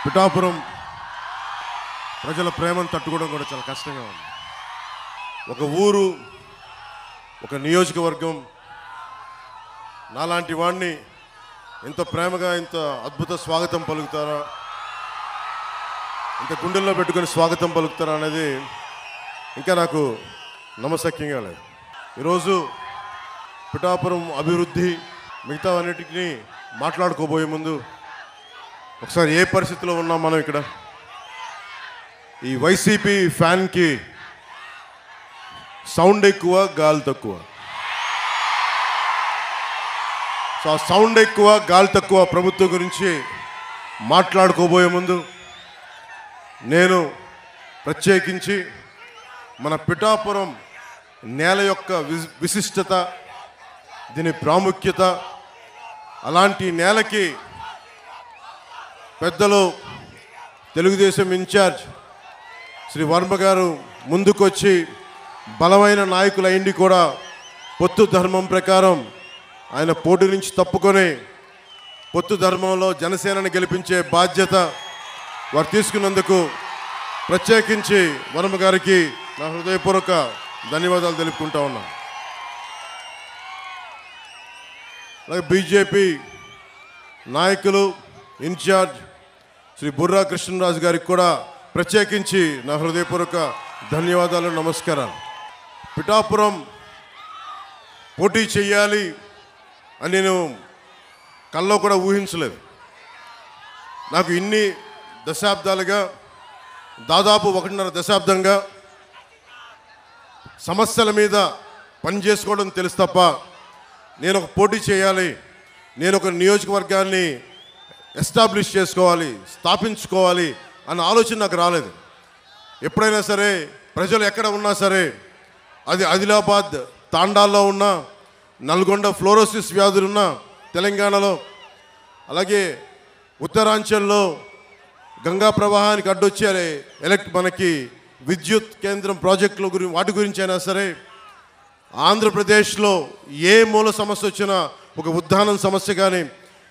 పిఠాపురం ప్రజల ప్రేమను తట్టుకోవడం కూడా చాలా కష్టంగా ఉంది. ఒక ఊరు, ఒక నియోజకవర్గం నాలాంటి వాడిని ఇంత ప్రేమగా, ఇంత అద్భుత స్వాగతం పలుకుతారా, ఇంత గుండెల్లో పెట్టుకొని స్వాగతం పలుకుతారా అనేది ఇంకా నాకు నమ్మశక్యంగా లేదు. ఈరోజు పిఠాపురం అభివృద్ధి మిగతా అన్నిటికీ మాట్లాడుకోబోయే ముందు ఒకసారి ఏ పరిస్థితిలో ఉన్నాం మనం ఇక్కడ. ఈ వైసీపీ ఫ్యాన్కి సౌండ్ ఎక్కువ, గాలి తక్కువ. సో ఆ సౌండ్ ఎక్కువ, గాలి తక్కువ ప్రభుత్వం గురించి మాట్లాడుకోబోయే ముందు నేను ప్రత్యేకించి మన పిఠాపురం నేల యొక్క విశిష్టత, దీని ప్రాముఖ్యత, అలాంటి నేలకి పెద్దలు తెలుగుదేశం ఇన్ఛార్జ్ శ్రీ వర్మ గారు ముందుకొచ్చి బలమైన నాయకులైండి కూడా పొత్తు ధర్మం ప్రకారం ఆయన పోటీ నుంచి తప్పుకొని పొత్తు ధర్మంలో జనసేనని గెలిపించే బాధ్యత వారు తీసుకున్నందుకు ప్రత్యేకించి వర్మ గారికి నా హృదయపూర్వక ధన్యవాదాలు తెలుపుకుంటా ఉన్నాను. అలాగే బీజేపీ నాయకులు ఇన్ఛార్జ్ శ్రీ బుర్రా కృష్ణరాజు గారికి కూడా ప్రత్యేకించి నా హృదయపూర్వక ధన్యవాదాలు, నమస్కారాలు. పిఠాపురం పోటీ చేయాలి అని నేను కల్లో కూడా ఊహించలేదు. నాకు ఇన్ని దశాబ్దాలుగా, దాదాపు 1.5 దశాబ్దంగా సమస్యల మీద పనిచేసుకోవడం తెలుసు తప్ప నేను ఒక పోటీ చేయాలి, నేను ఒక నియోజకవర్గాన్ని ఎస్టాబ్లిష్ చేసుకోవాలి, స్థాపించుకోవాలి అన్న ఆలోచన నాకు రాలేదు. ఎప్పుడైనా సరే ప్రజలు ఎక్కడ ఉన్నా సరే, అది ఆదిలాబాద్ తాండాల్లో ఉన్నా, నల్గొండ ఫ్లోరోసిస్ వ్యాధులున్న తెలంగాణలో, అలాగే ఉత్తరాంచల్లో గంగా ప్రవాహానికి అడ్డొచ్చే మనకి విద్యుత్ కేంద్రం ప్రాజెక్టుల వాటి గురించి అయినా సరే, ఆంధ్రప్రదేశ్లో ఏ మూల సమస్య వచ్చినా, ఒక ఉద్దానం సమస్య కానీ,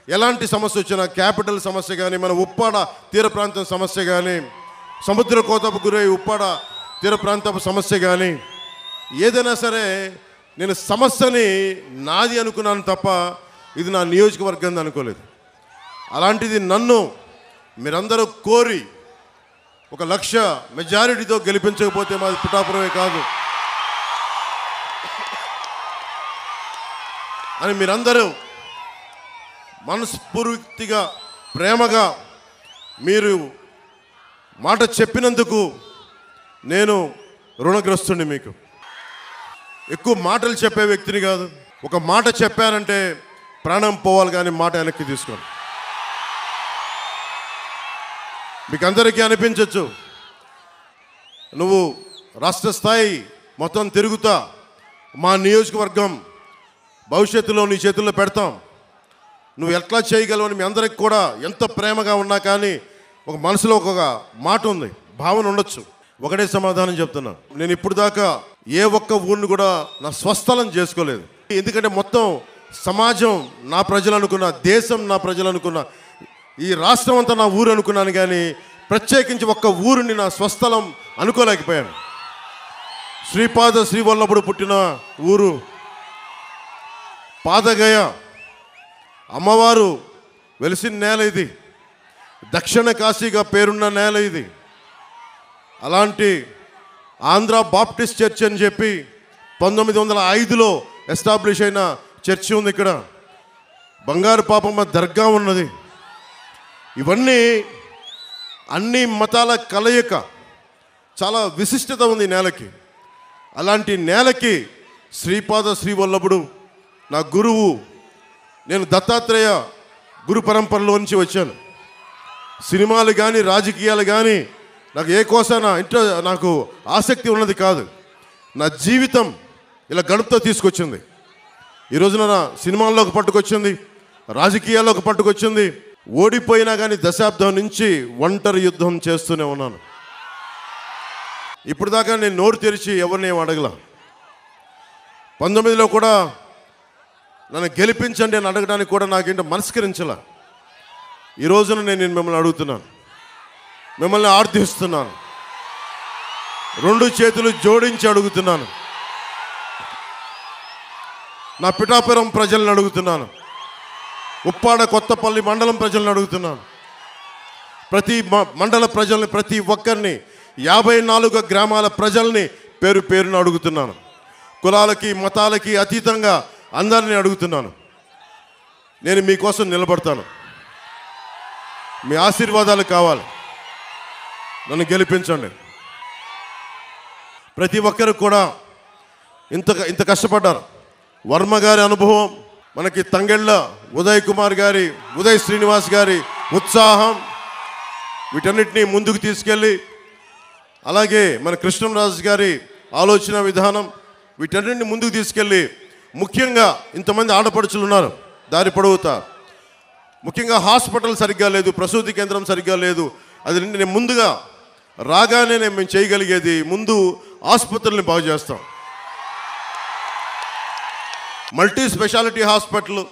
ఎలాంటి సమస్య వచ్చినా, క్యాపిటల్ సమస్య కానీ, మన ఉప్పాడ తీర ప్రాంతం సమస్య కానీ, సముద్ర కోతపు గురై ఉప్పాడ తీర ప్రాంతపు సమస్య కానీ, ఏదైనా సరే నేను సమస్యని నాది అనుకున్నాను తప్ప ఇది నా నియోజకవర్గం అనుకోలేదు. అలాంటిది నన్ను మీరందరూ కోరి 1,00,000 మెజారిటీతో గెలిపించకపోతే మాది పిఠాపురమే కాదు అని మీరందరూ మనస్ఫూర్తిగా, ప్రేమగా మీరు మాట చెప్పినందుకు నేను రుణగ్రస్తుని. మీకు ఎక్కువ మాటలు చెప్పే వ్యక్తిని కాదు. ఒక మాట చెప్పానంటే ప్రాణం పోవాలి కానీ మాట వెనక్కి తీసుకోండి. మీకు అందరికీ అనిపించవచ్చు, నువ్వు రాష్ట్ర స్థాయి మొత్తం తిరుగుతా, మా నియోజకవర్గం భవిష్యత్తులో నీ చేతుల్లో పెడతాం, నువ్వు ఎట్లా చేయగలవు అని మీ అందరికి కూడా ఎంత ప్రేమగా ఉన్నా కానీ ఒక మనసులో ఒక మాట ఉంది, భావన ఉండొచ్చు. ఒకటే సమాధానం చెప్తున్నా, నేను ఇప్పుడు దాకా ఏ ఒక్క ఊరిని కూడా నా స్వస్థలం చేసుకోలేదు. ఎందుకంటే మొత్తం సమాజం నా ప్రజలు అనుకున్న, దేశం నా ప్రజలు అనుకున్న, ఈ రాష్ట్రం అంతా నా ఊరు అనుకున్నాను కానీ ప్రత్యేకించి ఒక్క ఊరిని నా స్వస్థలం అనుకోలేకపోయాను. శ్రీపాద శ్రీవల్లభుడు పుట్టిన ఊరు పాదగయ, అమ్మవారు వెలిసిన నేల ఇది, దక్షిణ కాశీగా పేరున్న నేల ఇది. అలాంటి ఆంధ్ర బాప్టిస్ట్ చర్చ్ అని చెప్పి 1905లో ఎస్టాబ్లిష్ అయిన చర్చి ఉంది ఇక్కడ. బంగారు పాపమ్మ దర్గా ఉన్నది. ఇవన్నీ అన్ని మతాల కలయిక, చాలా విశిష్టత ఉంది నేలకి. అలాంటి నేలకి శ్రీపాద శ్రీవల్లభుడు నా గురువు. నేను దత్తాత్రేయ గురు పరంపరలో నుంచి వచ్చాను. సినిమాలు కానీ, రాజకీయాలు కానీ నాకు ఏ కోసాన నాకు ఆసక్తి ఉన్నది కాదు. నా జీవితం ఇలా గడుపుతో తీసుకొచ్చింది. ఈ రోజున నా సినిమాల్లోకి పట్టుకొచ్చింది, రాజకీయాల్లోకి పట్టుకొచ్చింది. ఓడిపోయినా కానీ దశాబ్దం నుంచి ఒంటరి యుద్ధం చేస్తూనే ఉన్నాను. ఇప్పుడు దాకా నేను నోరు తెరిచి ఎవరిని ఏం అడగల. 19లో కూడా నన్ను గెలిపించండి అని అడగడానికి కూడా నాకేంటో మనస్కరించాల. ఈ రోజున నేను మిమ్మల్ని అడుగుతున్నాను, మిమ్మల్ని ఆర్థిస్తున్నాను, 2 చేతులు జోడించి అడుగుతున్నాను. నా పిఠాపురం ప్రజలను అడుగుతున్నాను, ఉప్పాడ కొత్తపల్లి మండలం ప్రజలను అడుగుతున్నాను, ప్రతి మండల ప్రజల్ని, ప్రతి ఒక్కరిని, 54 గ్రామాల ప్రజల్ని పేరు పేరును అడుగుతున్నాను. కులాలకి మతాలకి అతీతంగా అందరినీ అడుగుతున్నాను. నేను మీకోసం నిలబడతాను. మీ ఆశీర్వాదాలు కావాలి. నన్ను గెలిపించండి. ప్రతి ఒక్కరు కూడా ఇంత కష్టపడ్డారు. వర్మ గారి అనుభవం, మనకి తంగెళ్ళ ఉదయ్ కుమార్ గారి, ఉదయ్ శ్రీనివాస్ గారి ఉత్సాహం, వీటన్నిటినీ ముందుకు తీసుకెళ్ళి, అలాగే మన కృష్ణంరాజు గారి ఆలోచన విధానం, వీటన్నిటిని ముందుకు తీసుకెళ్ళి, ముఖ్యంగా ఇంతమంది ఆడపడుచులు ఉన్నారు దారి పొడవుతా. ముఖ్యంగా హాస్పిటల్ సరిగ్గా లేదు, ప్రసూతి కేంద్రం సరిగ్గా లేదు. అది నేను ముందుగా రాగానే మేము చేయగలిగేది ముందు ఆసుపత్రుల్ని బాగు చేస్తాం. మల్టీ స్పెషాలిటీ హాస్పిటల్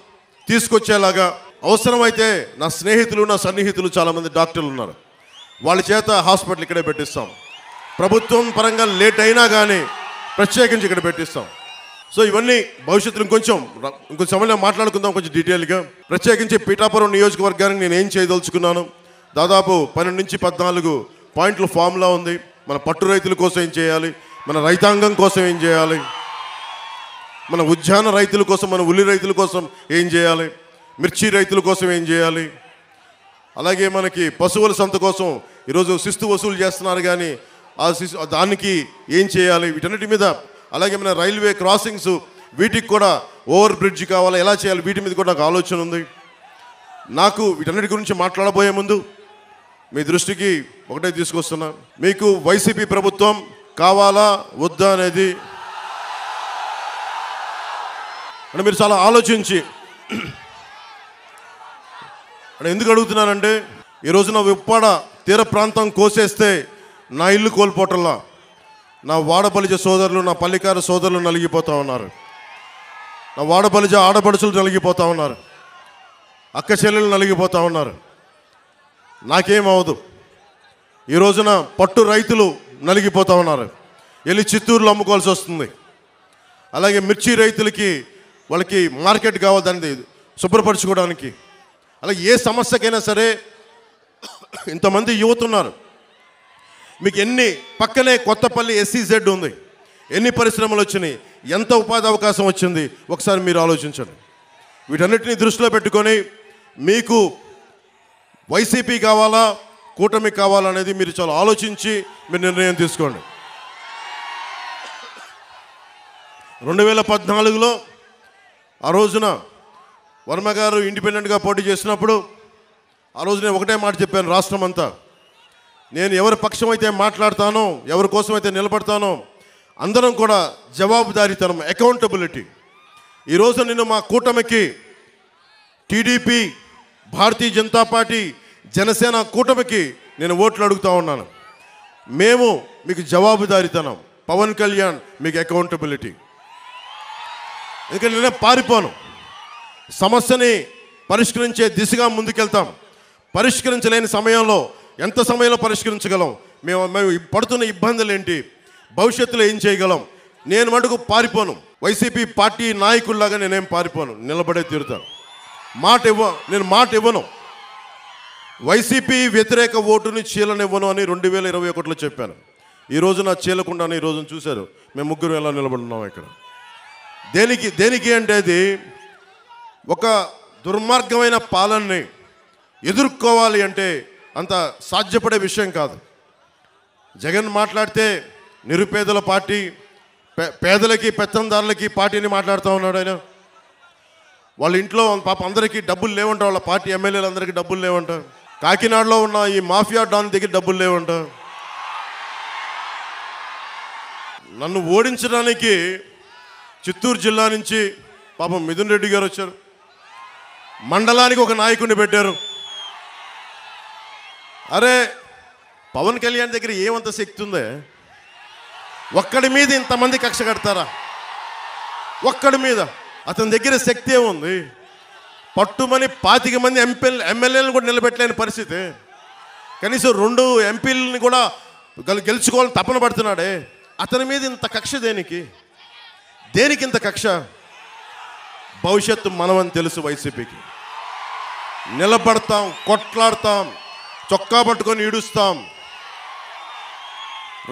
తీసుకొచ్చేలాగా, అవసరమైతే నా స్నేహితులు, నా సన్నిహితులు చాలామంది డాక్టర్లు ఉన్నారు, వాళ్ళ చేత హాస్పిటల్ ఇక్కడే పెట్టిస్తాం. ప్రభుత్వం పరంగా లేట్ అయినా కానీ ప్రత్యేకించి ఇక్కడ పెట్టిస్తాం. సో ఇవన్నీ భవిష్యత్తులో ఇంకొంచెం సమయంలో మాట్లాడుకుందాం కొంచెం డీటెయిల్గా. ప్రత్యేకించి పిఠాపురం నియోజకవర్గానికి నేను ఏం చేయదలుచుకున్నాను, దాదాపు 12 నుంచి 14 పాయింట్ల ఫామ్లా ఉంది. మన పట్టు రైతుల కోసం ఏం చేయాలి, మన రైతాంగం కోసం ఏం చేయాలి, మన ఉద్యాన రైతుల కోసం, మన ఉల్లి రైతుల కోసం ఏం చేయాలి, మిర్చి రైతుల కోసం ఏం చేయాలి, అలాగే మనకి పశువుల సంత కోసం ఈరోజు శిస్తు వసూలు చేస్తున్నారు కానీ దానికి ఏం చేయాలి, వీటన్నిటి మీద, అలాగే మన రైల్వే క్రాసింగ్స్ వీటికి కూడా ఓవర్ బ్రిడ్జ్ కావాలా, ఎలా చేయాలి, వీటి మీద కూడా నాకు ఆలోచన ఉంది. నాకు వీటన్నిటి గురించి మాట్లాడబోయే ముందు మీ దృష్టికి ఒకటే తీసుకొస్తున్నా. మీకు వైసీపీ ప్రభుత్వం కావాలా వద్దా అనేది అంటే మీరు చాలా ఆలోచించి అంటే ఎందుకు అడుగుతున్నానంటే, ఈరోజు నా ఉప్పాడ తీర ప్రాంతం కోసేస్తే నా ఇల్లు కోల్పోవటంలా నా వాడబలిజ సోదరులు, నా పల్లికార సోదరులు నలిగిపోతూ ఉన్నారు, నా వాడబలిజ ఆడపడుచులు నలిగిపోతూ ఉన్నారు, అక్క చెల్లెలు నలిగిపోతూ ఉన్నారు. నాకేమవదు. ఈ రోజున పట్టు రైతులు నలిగిపోతూ ఉన్నారు, వెళ్ళి చిత్తూరులో అమ్ముకోవాల్సి వస్తుంది. అలాగే మిర్చి రైతులకి వాళ్ళకి మార్కెట్ కావాలి దాన్ని శుభ్రపరచుకోవడానికి. అలాగే ఏ సమస్యకైనా సరే ఇంతమంది యువత ఉన్నారు. మీకు పక్కనే కొత్తపల్లి SEZ ఉంది, ఎన్ని పరిశ్రమలు వచ్చినాయి, ఎంత ఉపాధి అవకాశం వచ్చింది, ఒకసారి మీరు ఆలోచించండి. వీటన్నిటిని దృష్టిలో పెట్టుకొని మీకు వైసీపీ కావాలా కూటమి కావాలా అనేది మీరు చాలా ఆలోచించి మీరు నిర్ణయం తీసుకోండి. 2014లో ఆ రోజున వర్మ గారు ఇండిపెండెంట్గా పోటీ చేసినప్పుడు ఆ రోజు నేను ఒకటే మాట చెప్పాను, రాష్ట్రం అంతా నేను ఎవరి పక్షం అయితే మాట్లాడతానో, ఎవరి కోసం అయితే నిలబడతానో అందరం కూడా జవాబుదారీతనం, అకౌంటబిలిటీ. ఈరోజు నేను మా కూటమికి టీడీపీ, భారతీయ జనతా పార్టీ, జనసేన కూటమికి నేను ఓట్లు అడుగుతూ ఉన్నాను. మేము మీకు జవాబుదారీతనం, పవన్ కళ్యాణ్ మీకు అకౌంటబిలిటీ. ఎందుకంటే నేనే పారిపోను, సమస్యని పరిష్కరించే దిశగా ముందుకెళ్తాం. పరిష్కరించలేని సమయంలో ఎంత సమయంలో పరిష్కరించగలం, మేము పడుతున్న ఇబ్బందులు ఏంటి, భవిష్యత్తులో ఏం చేయగలం, నేను మటుకు పారిపోను. వైసీపీ పార్టీ నాయకుల్లాగా నేనేం పారిపోను, నిలబడే తీరుతాను. నేను మాట ఇవ్వను. వైసీపీ వ్యతిరేక ఓటుని చీలనివ్వను అని 2021లో చెప్పాను. ఈ రోజున చీలకుండానే ఈ రోజున చూశారు మేము ముగ్గురు ఎలా నిలబడున్నాం ఇక్కడ. దేనికి అంటే అది ఒక దుర్మార్గమైన పాలనని ఎదుర్కోవాలి అంటే అంత సాధ్యపడే విషయం కాదు. జగన్ మాట్లాడితే నిరుపేదల పార్టీ, పేదలకి పెత్తందారులకి పార్టీని మాట్లాడుతూ ఉన్నాడు ఆయన. వాళ్ళ ఇంట్లో పాప అందరికీ డబ్బులు లేవంట, వాళ్ళ పార్టీ ఎమ్మెల్యేలు అందరికీ డబ్బులు లేవంట, కాకినాడలో ఉన్న ఈ మాఫియా డాన్ దగ్గర డబ్బులు లేవంట. నన్ను ఓడించడానికి చిత్తూరు జిల్లా నుంచి పాపం మిథున్ రెడ్డి గారు వచ్చారు, మండలానికి ఒక నాయకుడిని పెట్టారు. అరే పవన్ కళ్యాణ్ దగ్గర ఏమంత శక్తి ఉందే, ఒక్కడి మీద ఇంతమంది కక్ష కడతారా? ఒక్కడి మీద అతని దగ్గర శక్తి ఏముంది? పట్టుమని 25 మంది ఎమ్మెల్యేలను కూడా నిలబెట్టలేని పరిస్థితి. కనీసం 2 ఎంపీలని కూడా గెలుచుకోవాలని తపన పడుతున్నాడే, అతని మీద ఇంత కక్ష దేనికి? ఇంత కక్ష? భవిష్యత్తు మనమని తెలుసు. వైసీపీకి నిలబడతాం, కొట్లాడతాం, చొక్కా పట్టుకొని ఈడుస్తాం,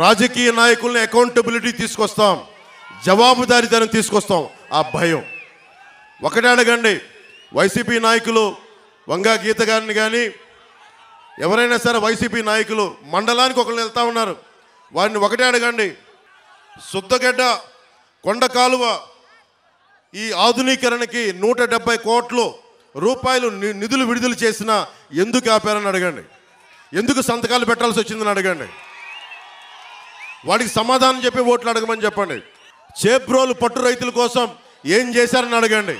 రాజకీయ నాయకుల్ని అకౌంటబిలిటీ తీసుకొస్తాం, జవాబుదారీతనం తీసుకొస్తాం. ఆ భయం ఒకటే అడగండి. వైసీపీ నాయకులు వంగా గీత గారిని కానీ ఎవరైనా సరే వైసీపీ నాయకులు మండలానికి ఒకళ్ళు వెళ్తా ఉన్నారు, వారిని ఒకటే అడగండి. శుద్ధగడ్డ కొండ కాలువ ఈ ఆధునీకరణకి 170 కోట్ల రూపాయలు నిధులు విడుదల చేసినా ఎందుకు ఆపారని అడగండి. ఎందుకు సంతకాలు పెట్టాల్సి వచ్చిందని అడగండి. వాడికి సమాధానం చెప్పి ఓట్లు అడగమని చెప్పండి. చేబ్రోలు పట్టు రైతుల కోసం ఏం చేశారని అడగండి.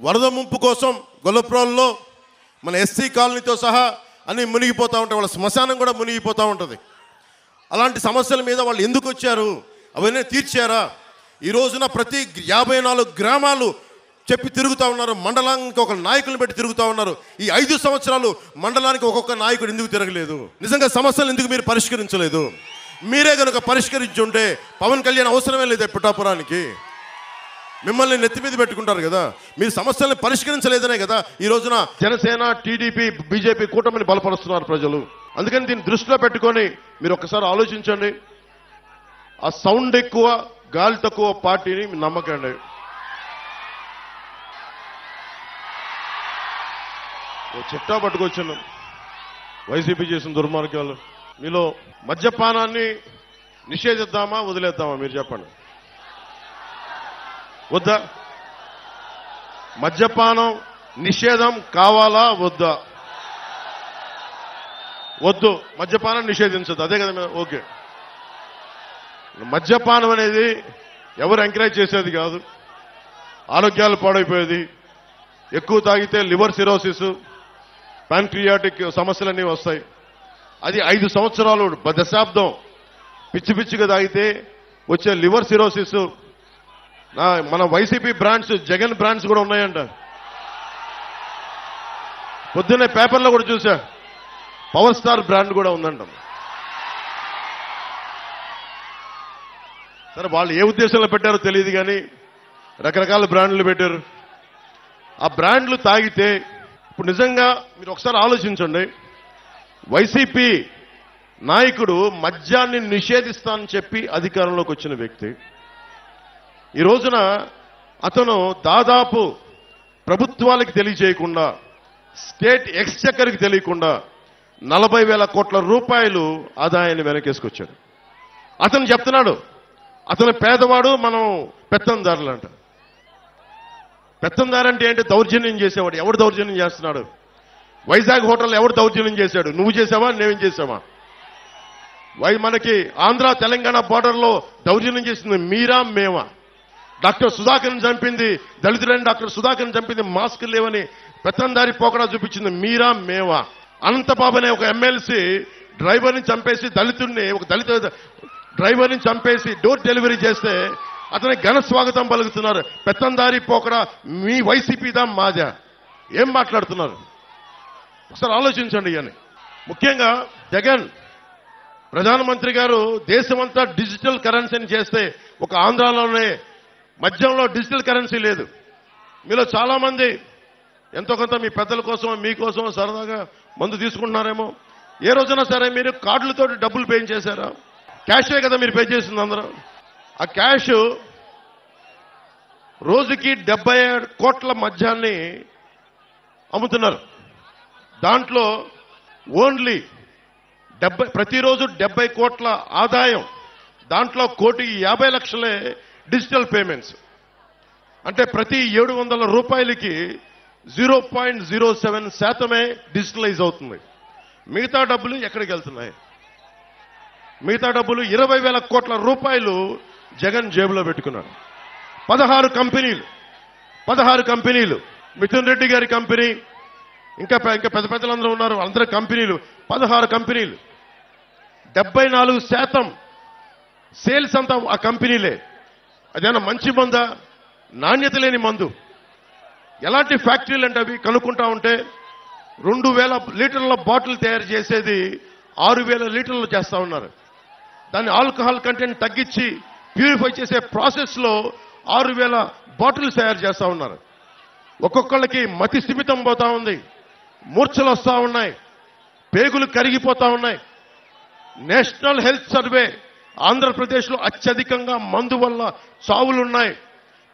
వరద ముంపు కోసం గొల్లప్రోల్లో మన ఎస్సీ కాలనీతో సహా అన్నీ మునిగిపోతూ ఉంటాయి, వాళ్ళ శ్మశానం కూడా మునిగిపోతూ ఉంటుంది. అలాంటి సమస్యల మీద వాళ్ళు ఎందుకు వచ్చారు? అవన్నీ తీర్చారా? ఈ రోజున ప్రతి 54 గ్రామాలు చెప్పి తిరుగుతూ ఉన్నారు, మండలానికి ఒక నాయకులను పెట్టి తిరుగుతూ ఉన్నారు. ఈ 5 సంవత్సరాలు మండలానికి ఒక్కొక్క నాయకుడు ఎందుకు తిరగలేదు? నిజంగా సమస్యలు ఎందుకు మీరు పరిష్కరించలేదు? మీరే కనుక పరిష్కరించుంటే పవన్ కళ్యాణ్ అవసరమే లేదు పిఠాపురానికి. మిమ్మల్ని నెత్తి మీద పెట్టుకుంటారు కదా. మీరు సమస్యల్ని పరిష్కరించలేదనే కదా ఈ రోజున జనసేన, టీడీపీ, బీజేపీ కూటమిని బలపరుస్తున్నారు ప్రజలు. అందుకని దీన్ని దృష్టిలో పెట్టుకొని మీరు ఒక్కసారి ఆలోచించండి. ఆ సౌండ్ ఎక్కువ, గాలి తక్కువ పార్టీని నమ్మకండి. చిట్టా పట్టుకొచ్చాను వైసీపీ చేసిన దుర్మార్గాలు. మీలో మద్యపానాన్ని నిషేధిద్దామా వదిలేద్దామా? మీరు చెప్పండి. వద్దా? మద్యపానం నిషేధం కావాలా వద్దా? వద్దు, మద్యపానం నిషేధించదు. అదే కదా. ఓకే, మద్యపానం అనేది ఎవరు ఎంకరేజ్ చేసేది కాదు, ఆరోగ్యాలు పాడైపోయేది. ఎక్కువ తాగితే లివర్ సిరోసిస్, ప్యాంక్రియాటిక్ సమస్యలన్నీ వస్తాయి. అది 5 సంవత్సరాలు, దశాబ్దం పిచ్చి పిచ్చిగా తాగితే వచ్చే లివర్ సిరోసిస్. మన వైసీపీ బ్రాండ్స్, జగన్ బ్రాండ్స్ కూడా ఉన్నాయంట. పొద్దున్నే పేపర్లో కూడా చూసా, పవర్ స్టార్ బ్రాండ్ కూడా ఉందంట. సరే, వాళ్ళు ఏ ఉద్దేశంలో పెట్టారో తెలియదు కానీ రకరకాల బ్రాండ్లు పెట్టారు. ఆ బ్రాండ్లు తాగితే ఇప్పుడు నిజంగా మీరు ఒకసారి ఆలోచించండి. వైసీపీ నాయకుడు మద్యాన్ని నిషేధిస్తానని చెప్పి అధికారంలోకి వచ్చిన వ్యక్తి. ఈ రోజున అతను దాదాపు ప్రభుత్వాలకు తెలియజేయకుండా, స్టేట్ ఎక్స్చెక్కర్కి తెలియకుండా 40,000 కోట్ల రూపాయలు ఆదాయాన్ని వెనకేసుకొచ్చాడు. అతను చెప్తున్నాడు అతను పేదవాడు, మనం పెత్తందారులంట. పెత్తందారంటే ఏంటి? దౌర్జన్యం చేసేవాడు. ఎవడు దౌర్జన్యం చేస్తున్నాడు? వైజాగ్ హోటల్ ఎవడు దౌర్జన్యం చేశాడు? నువ్వు చేసావా, నేనేం చేసావా? మనకి ఆంధ్ర తెలంగాణ బోర్డర్లో దౌర్జన్యం చేసింది మీరా మేమా? డాక్టర్ సుధాకర్ని చంపింది దళితుడని, డాక్టర్ సుధాకర్ని చంపింది మాస్క్ లేవని పెత్తందారి పోకడా చూపించింది మీరా మేమా? అనంతబాబు అనే ఒక ఎమ్మెల్సీ డ్రైవర్ని చంపేసి, దళితుడిని, ఒక దళిత డ్రైవర్ని చంపేసి డోర్ డెలివరీ చేస్తే అతనికి ఘన స్వాగతం పలుకుతున్నారు. పెత్తందారి పోకడా మీ వైసీపీదా మాదా? ఏం మాట్లాడుతున్నారు? ఒకసారి ఆలోచించండి. అని ముఖ్యంగా జగన్ ప్రధానమంత్రి గారు దేశమంతా డిజిటల్ కరెన్సీని చేస్తే ఒక ఆంధ్రాలోనే మద్యంలో డిజిటల్ కరెన్సీ లేదు. మీలో చాలా మంది ఎంతో కొంత మీ పెద్దల కోసం, మీకోసం సరదాగా మందు తీసుకుంటున్నారేమో. ఏ రోజున సరే మీరు కార్డులతో డబ్బులు పే చేశారా? క్యాషే కదా మీరు పే చేసింది అందరూ. ఆ క్యాష్ రోజుకి 77 కోట్ల మద్యాన్ని అమ్ముతున్నారు. దాంట్లో ఓన్లీ ప్రతిరోజు 70 కోట్ల ఆదాయం, దాంట్లో 1,50,00,000 డిజిటల్ పేమెంట్స్. అంటే ప్రతి 700 రూపాయలకి 0.07% డిజిటలైజ్ అవుతుంది. మిగతా డబ్బులు ఎక్కడికి వెళ్తున్నాయి? మిగతా డబ్బులు 20,000 కోట్ల రూపాయలు జగన్ జేబులో పెట్టుకున్నాడు. 16 కంపెనీలు, మిథున్ రెడ్డి గారి కంపెనీ, ఇంకా పెద్ద పెద్దలందరూ ఉన్నారు, అందరూ కంపెనీలు, 16 కంపెనీలు. 74% సేల్స్ అంతా ఆ కంపెనీలే. అదేనా మంచి మందా? నాణ్యత లేని మందు. ఎలాంటి ఫ్యాక్టరీలు అంటే అవి కనుక్కుంటా ఉంటే 2000 లీటర్ల బాటిల్ తయారు చేసేది 6000 లీటర్లు చేస్తా ఉన్నారు. దాన్ని ఆల్కహాల్ కంటెంట్ తగ్గించి ప్యూరిఫై చేసే ప్రాసెస్లో 6000 బాటిల్స్ తయారు చేస్తా ఉన్నారు. ఒక్కొక్కళ్ళకి మతి స్థిమితం పోతా ఉంది, మూర్ఛలు వస్తూ ఉన్నాయి, పేగులు కరిగిపోతా ఉన్నాయి. నేషనల్ హెల్త్ సర్వే ఆంధ్రప్రదేశ్లో అత్యధికంగా మందు వల్ల చావులున్నాయి,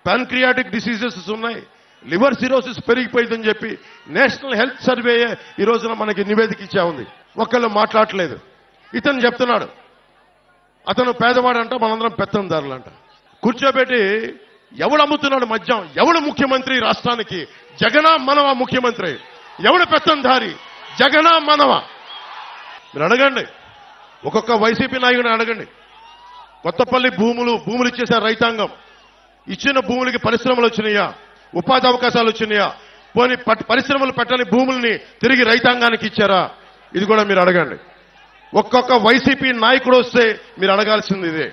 ప్యాన్క్రియాటిక్ డిసీజెస్ ఉన్నాయి, లివర్ సిరోసిస్ పెరిగిపోయిందని చెప్పి నేషనల్ హెల్త్ సర్వే ఈ రోజున మనకి నివేదిక ఇచ్చా ఉంది. ఒకళ్ళు మాట్లాడలేదు. ఇతను చెప్తున్నాడు అతను పేదవాడంట, మనందరం పెత్తందారులంట. కూర్చోబెట్టి ఎవడు అమ్ముతున్నాడు మద్యం, ఎవడు ముఖ్యమంత్రి రాష్ట్రానికి? జగనా మనవా ముఖ్యమంత్రి? ఎవడు పెత్తందారి, జగనా మనవా? మీరు అడగండి, ఒక్కొక్క వైసీపీ నాయకుడిని అడగండి. కొత్తపల్లి భూములు ఇచ్చేశారు రైతాంగం. ఇచ్చిన భూములకి పరిశ్రమలు వచ్చినాయా, ఉపాధి అవకాశాలు వచ్చినాయా? పోనీ పరిశ్రమలు పెట్టని భూముల్ని తిరిగి రైతాంగానికి ఇచ్చారా? ఇది కూడా మీరు అడగండి. ఒక్కొక్క వైసీపీ నాయకుడు వస్తే మీరు అడగాల్సింది ఇదే.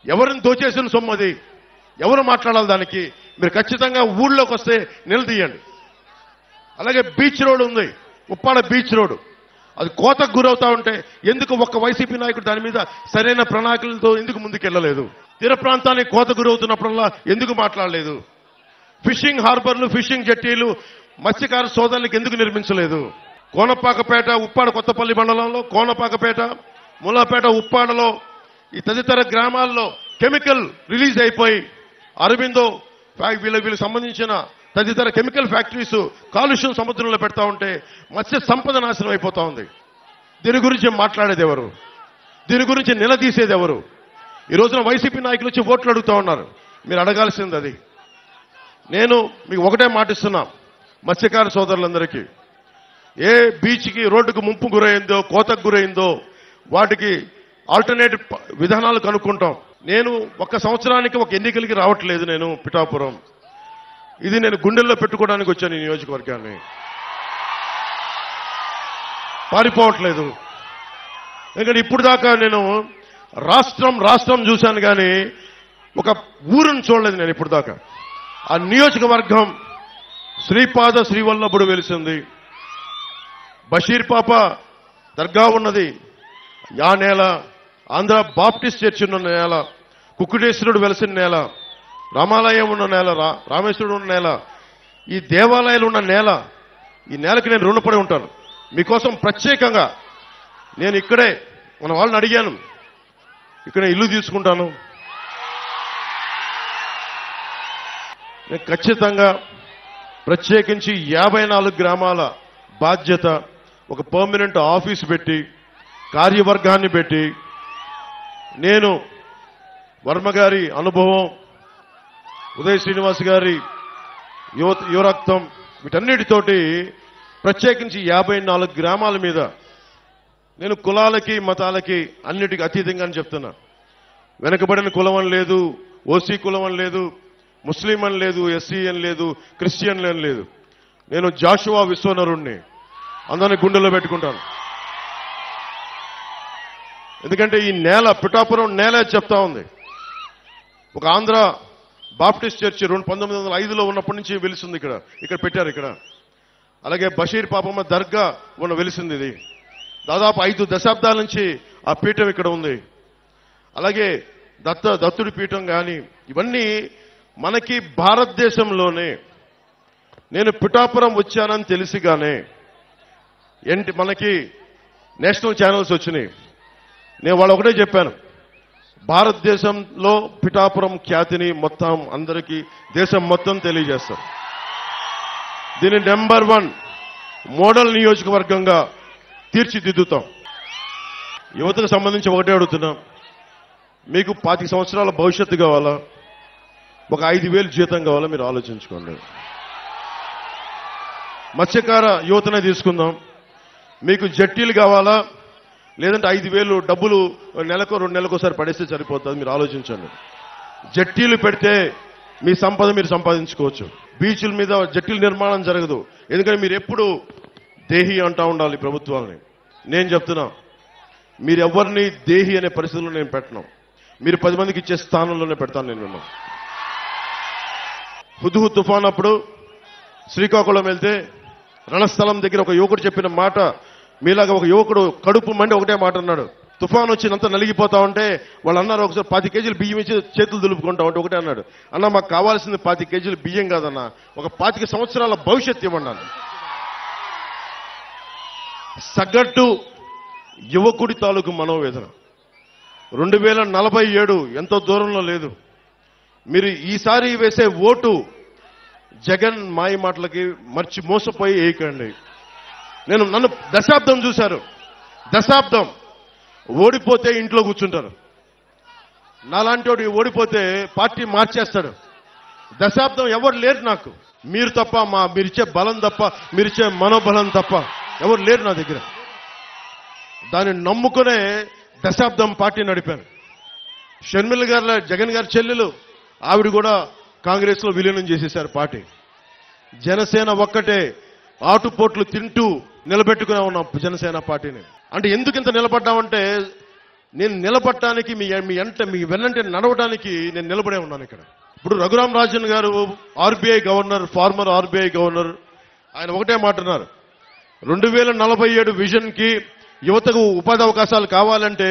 ఎవరిని దోచేసిన సొమ్మది, ఎవరు మాట్లాడాలి దానికి? మీరు ఖచ్చితంగా ఊళ్ళోకి వస్తే నిలదీయండి. అలాగే బీచ్ రోడ్ ఉంది, ఉప్పాడ బీచ్ రోడ్, అది కోతకు గురవుతా ఉంటే ఎందుకు ఒక్క వైసీపీ నాయకుడు దాని మీద సరైన ప్రణాళికలతో ఎందుకు ముందుకెళ్లలేదు? తీర ప్రాంతానికి కోత గురవుతున్నప్పుడల్లా ఎందుకు మాట్లాడలేదు? ఫిషింగ్ హార్బర్లు, ఫిషింగ్ జెట్టీలు మత్స్యకార సోదరులకు ఎందుకు నిర్మించలేదు? కోనపాకపేట, ఉప్పాడ కొత్తపల్లి మండలంలో కోనపాకపేట, ములాపేట, ఉప్పాడలో ఈ తదితర గ్రామాల్లో కెమికల్ రిలీజ్ అయిపోయి అరవిందో వీళ్ళకి సంబంధించిన తదితర కెమికల్ ఫ్యాక్టరీస్ కాలుష్యం సముద్రంలో పెడతా ఉంటే మత్స్య సంపద నాశనం అయిపోతా ఉంది. దీని గురించి మాట్లాడేది ఎవరు? దీని గురించి నిలదీసేది ఎవరు? ఈ రోజున వైసీపీ నాయకులు వచ్చి ఓట్లు అడుగుతా ఉన్నారు. మీరు అడగాల్సింది అది. నేను మీకు ఒకటే మాటిస్తున్నా, మత్స్యకార సోదరులందరికీ, ఏ బీచ్కి రోడ్డుకు ముంపు గురైందో, కోతకు గురైందో వాటికి ఆల్టర్నేటివ్ విధానాలు కనుక్కుంటాం. నేను ఒక సంవత్సరానికి ఒక ఎన్నికలకి రావట్లేదు. నేను పిఠాపురం, ఇది నేను గుండెల్లో పెట్టుకోవడానికి వచ్చాను. ఈ నియోజకవర్గాన్ని పారిపోవట్లేదు. ఎందుకంటే ఇప్పుడు దాకా నేను రాష్ట్రం చూశాను కానీ ఒక ఊరును చూడలేదు నేను ఇప్పుడు దాకా. ఆ నియోజకవర్గం శ్రీపాద శ్రీవల్లభుడు వెలిసింది, బషీర్ పాప దర్గా ఉన్నది ఆ నేల, ఆంధ్ర బాప్టిస్ట్ చర్చ్ ఉన్న నేల, కుక్కుటేశ్వరుడు వెలిసిన నేల, రామాలయం ఉన్న నేల, రామేశ్వరుడు ఉన్న నేల, ఈ దేవాలయాలు ఉన్న నేల. ఈ నేలకి నేను రుణపడి ఉంటాను. మీకోసం ప్రత్యేకంగా నేను ఇక్కడే మన వాళ్ళని అడిగాను, ఇక్కడ ఇల్లు తీసుకుంటాను. నేను ఖచ్చితంగా ప్రత్యేకించి 54 గ్రామాల బాధ్యత, ఒక పర్మనెంట్ ఆఫీస్ పెట్టి, కార్యవర్గాన్ని పెట్టి, నేను వర్మ గారి అనుభవం, ఉదయ్ శ్రీనివాస్ గారి యువరక్తం, వీటన్నిటితోటి ప్రత్యేకించి 54 గ్రామాల మీద నేను కులాలకి మతాలకి అన్నిటికీ అతీతంగా అని చెప్తున్నా. వెనకబడిన కులం అని లేదు, ఓసీ కులం అని లేదు, ముస్లిం అని లేదు, ఎస్సీ అని లేదు, క్రిస్టియన్ అని లేదు. నేను జాషువా విశ్వనరుణ్ణి, అందరినీ గుండెల్లో పెట్టుకుంటాను. ఎందుకంటే ఈ నేల, పిఠాపురం నేల చెప్తా ఉంది. ఒక ఆంధ్ర బాప్టిస్ట్ చర్చి 1905లో ఉన్నప్పటి నుంచి వెలిసింది. ఇక్కడ పెట్టారు ఇక్కడ. అలాగే బషీర్ పాపమ్మ దర్గా వెలిసింది. ఇది దాదాపు 5 దశాబ్దాల నుంచి ఆ పీఠం ఇక్కడ ఉంది. అలాగే దత్తుడి పీఠం కానీ, ఇవన్నీ మనకి భారతదేశంలోనే. నేను పిఠాపురం వచ్చానని తెలిసిగానే మనకి నేషనల్ ఛానల్స్ వచ్చినాయి. నేను వాళ్ళు ఒకటే చెప్పాను, భారతదేశంలో పిఠాపురం ఖ్యాతిని మొత్తం అందరికీ, దేశం మొత్తం తెలియజేస్తారు. దీన్ని నెంబర్ 1 మోడల్ నియోజకవర్గంగా తీర్చిదిద్దుతాం. యువతకు సంబంధించి ఒకటే అడుగుతున్నాం, మీకు 25 సంవత్సరాల భవిష్యత్తు కావాలా, ఒక 5,000 జీతం కావాలా? మీరు ఆలోచించుకోండి. మత్స్యకార యువతనే తీసుకుందాం. మీకు జట్టీలు కావాలా, లేదంటే 5,000 డబ్బులు నెలకు 2 నెలలకోసారి పడేస్తే సరిపోతుంది? మీరు ఆలోచించండి. జట్టీలు పెడితే మీ సంపద మీరు సంపాదించుకోవచ్చు. బీచ్ల మీద జట్టీల నిర్మాణం జరగదు. ఎందుకంటే మీరు ఎప్పుడు దేహి అంటా ఉండాలి ప్రభుత్వాన్ని. నేను చెప్తున్నా, మీరు ఎవరిని దేహి అనే పరిస్థితుల్లో నేను పెట్టను. మీరు 10 మందికి ఇచ్చే స్థానంలోనే పెడతాను నేను. హుద్హుద్ తుఫాన్ అప్పుడు శ్రీకాకుళం వెళ్తే రణస్థలం దగ్గర ఒక యువకుడు చెప్పిన మాట, మీలాగా ఒక యువకుడు కడుపు మండి ఒకటే మాట అన్నాడు. తుఫాన్ వచ్చినంత నలిగిపోతా ఉంటే వాళ్ళు అన్నారు, ఒకసారి 10 కేజీలు బియ్యం ఇచ్చి చేతులు దులుపుకుంటా ఉంటే ఒకటే అన్నాడు, అన్న మాకు కావాల్సింది 10 కేజీలు బియ్యం కాదన్నా, ఒక 25 సంవత్సరాల భవిష్యత్తు ఇవ్వన్నాను. సగటు యువకుడి తాలూకు మనోవేదన 2047 ఎంతో దూరంలో లేదు. మీరు ఈసారి వేసే ఓటు జగన్ మాయ మాటలకి మోసపోయి వేయకండి. నన్ను దశాబ్దం చూశారు, దశాబ్దం ఓడిపోతే ఇంట్లో కూర్చుంటారు. నాలాంటి వాడు ఓడిపోతే పార్టీ మార్చేస్తాడు. దశాబ్దం ఎవరు లేరు నాకు, మీరు తప్ప, మీరిచ్చే బలం తప్ప, మీరిచ్చే మనోబలం తప్ప ఎవరు లేరు నా దగ్గర. దాన్ని నమ్ముకునే దశాబ్దం పార్టీ నడిపాను. షర్మిల గారు, జగన్ గారి చెల్లెలు, ఆవిడ కూడా కాంగ్రెస్ లో విలీనం చేసేశారు పార్టీ. జనసేన ఒక్కటే ఆటుపోట్లు తింటూ నిలబెట్టుకునే ఉన్నాం జనసేన పార్టీని. అంటే ఎందుకు ఇంత నిలబడ్డామంటే, నేను నిలబడటానికి మీ వెన్నంటే నడవడానికి నేను నిలబడే ఉన్నాను ఇక్కడ. ఇప్పుడు రఘురాం రాజన్ గారు RBI governor, farmer RBI governor, ఆయన ఒకటే మాట్లాడారు, 2047 విజన్ కి యువతకు ఉపాధి అవకాశాలు కావాలంటే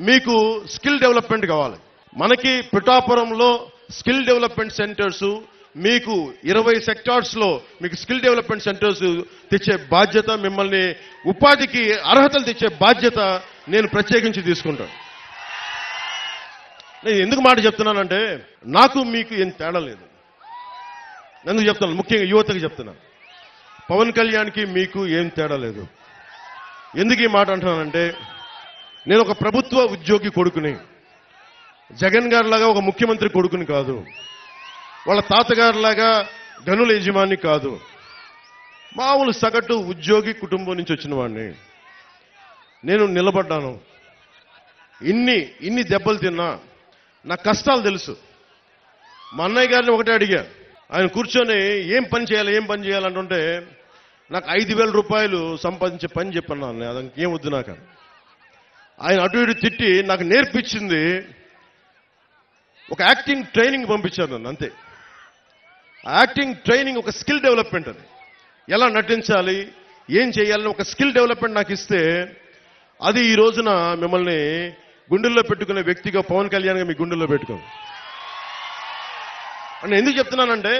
మీకు స్కిల్ డెవలప్మెంట్ కావాలి. మనకి పిఠాపురంలో స్కిల్ డెవలప్మెంట్ సెంటర్స్, మీకు 20 సెక్టార్స్ లో మీకు స్కిల్ డెవలప్మెంట్ సెంటర్స్ తెచ్చే బాధ్యత, మిమ్మల్ని ఉపాధికి అర్హతలు తెచ్చే బాధ్యత నేను ప్రత్యేకించి తీసుకుంటాను. నేను ఎందుకు మాట చెప్తున్నానంటే, నాకు మీకు ఏం తేడా లేదు. ఎందుకు చెప్తున్నాను, ముఖ్యంగా యువతకి చెప్తున్నాను, పవన్ కళ్యాణ్కి మీకు ఏం తేడా లేదు. ఎందుకు ఈ మాట అంటున్నానంటే, నేను ఒక ప్రభుత్వ ఉద్యోగి కొడుకుని, జగన్ గారిలాగా ఒక ముఖ్యమంత్రి కొడుకుని కాదు, వాళ్ళ తాతగారిలాగా గనుల యజమాని కాదు, మామూలు సగటు ఉద్యోగి కుటుంబం నుంచి వచ్చిన వాడిని. నేను నిలబడ్డాను. ఇన్ని దెబ్బలు తిన్నా నా కష్టాలు తెలుసు. మా అన్నయ్య గారిని ఒకటే అడిగా, ఆయన కూర్చొని ఏం పని చేయాలంటుంటే, నాకు 5,000 రూపాయలు సంపాదించే పని చెప్పన్నా, అదంతా ఏం వద్దు నాకు. ఆయన అటు ఇటు తిట్టి నాకు నేర్పించింది ఒక యాక్టింగ్ ట్రైనింగ్ పంపించారు నన్ను, అంతే. యాక్టింగ్ ట్రైనింగ్ ఒక స్కిల్ డెవలప్మెంట్. అది ఎలా నటించాలి, ఏం చేయాలని ఒక స్కిల్ డెవలప్మెంట్ నాకు ఇస్తే, అది ఈ రోజున మిమ్మల్ని గుండెల్లో పెట్టుకునే వ్యక్తిగా పవన్ కళ్యాణ్గా మీ గుండెల్లో పెట్టుకోండి. అంటే ఎందుకు చెప్తున్నానంటే,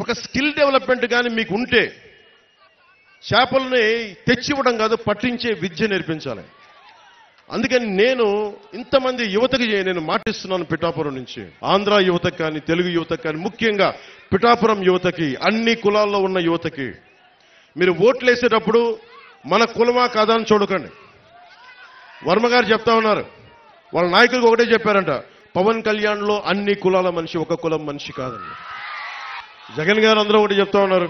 ఒక స్కిల్ డెవలప్మెంట్ కానీ మీకు ఉంటే, చేపల్ని తెచ్చివ్వడం కాదు, పట్టించే విద్య నేర్పించాలి. అందుకని నేను ఇంతమంది యువతకి నేను మాటిస్తున్నాను, పిఠాపురం నుంచి ఆంధ్ర యువతకి కానీ, తెలుగు యువతకి కానీ, ముఖ్యంగా పిఠాపురం యువతకి, అన్ని కులాల్లో ఉన్న యువతకి, మీరు ఓట్లు వేసేటప్పుడు మన కులమా కాదా అని చూడకండి. వర్మ గారు చెప్తా ఉన్నారు, వాళ్ళ నాయకులకు ఒకటే చెప్పారంట, పవన్ కళ్యాణ్లో అన్ని కులాల మనిషి, ఒక కులం మనిషి కాదండి. జగన్ గారు అందరూ ఒకటి చెప్తా ఉన్నారు,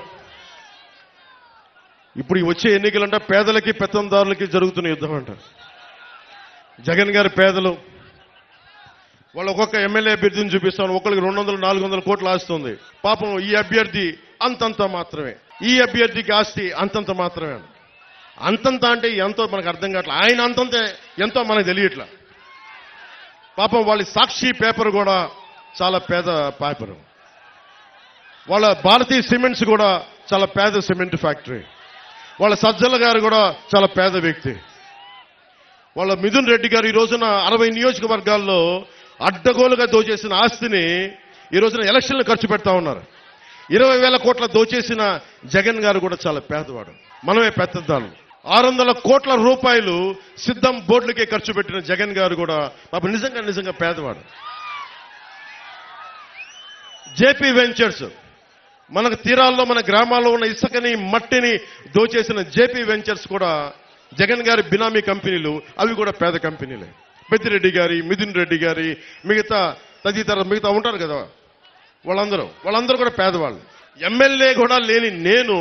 ఇప్పుడు వచ్చే ఎన్నికలంట పేదలకి పెత్తందారులకి జరుగుతున్న యుద్ధం అంట. జగన్ గారి పేదలు, వాళ్ళు ఒక్కొక్క ఎమ్మెల్యే అభ్యర్థిని చూపిస్తాను, ఒకరికి 200-400 కోట్లు ఆస్తుంది. పాపం ఈ అభ్యర్థి అంతంత మాత్రమే, ఈ అభ్యర్థికి ఆస్తి అంతంత మాత్రమే. అంతంత అంటే ఎంతో మనకు అర్థం కావట్లేదు, ఆయన అంతంత ఎంతో మనకు తెలియట్లా. పాపం వాళ్ళ సాక్షి పేపర్ కూడా చాలా పేద పేపరు, వాళ్ళ భారతీయ సిమెంట్స్ కూడా చాలా పేద సిమెంట్ ఫ్యాక్టరీ, వాళ్ళ సజ్జల గారు కూడా చాలా పేద వ్యక్తి, వాళ్ళ మిథున్ రెడ్డి గారు ఈ రోజున 60 నియోజకవర్గాల్లో అడ్డగోలుగా దోచేసిన ఆస్తిని ఈ రోజున ఎలక్షన్లు ఖర్చు పెడతా ఉన్నారు. 20,000 కోట్ల దోచేసిన జగన్ గారు కూడా చాలా పేదవాడు, మనమే పెద్దదాలు. 600 కోట్ల రూపాయలు సిద్ధం బోర్డులకే ఖర్చు పెట్టిన జగన్ గారు కూడా పాపం నిజంగా పేదవాడు. జేపీ వెంచర్స్, మనకు తీరాల్లో మన గ్రామాల్లో ఉన్న ఇసుకని మట్టిని దోచేసిన జేపీ వెంచర్స్ కూడా జగన్ గారి బినామీ కంపెనీలు, అవి కూడా పేద కంపెనీలే. పెద్దిరెడ్డి గారి, మిథున్ రెడ్డి గారి, మిగతా ఉంటారు కదా, వాళ్ళందరూ కూడా పేదవాళ్ళు. ఎమ్మెల్యే కూడా లేని నేను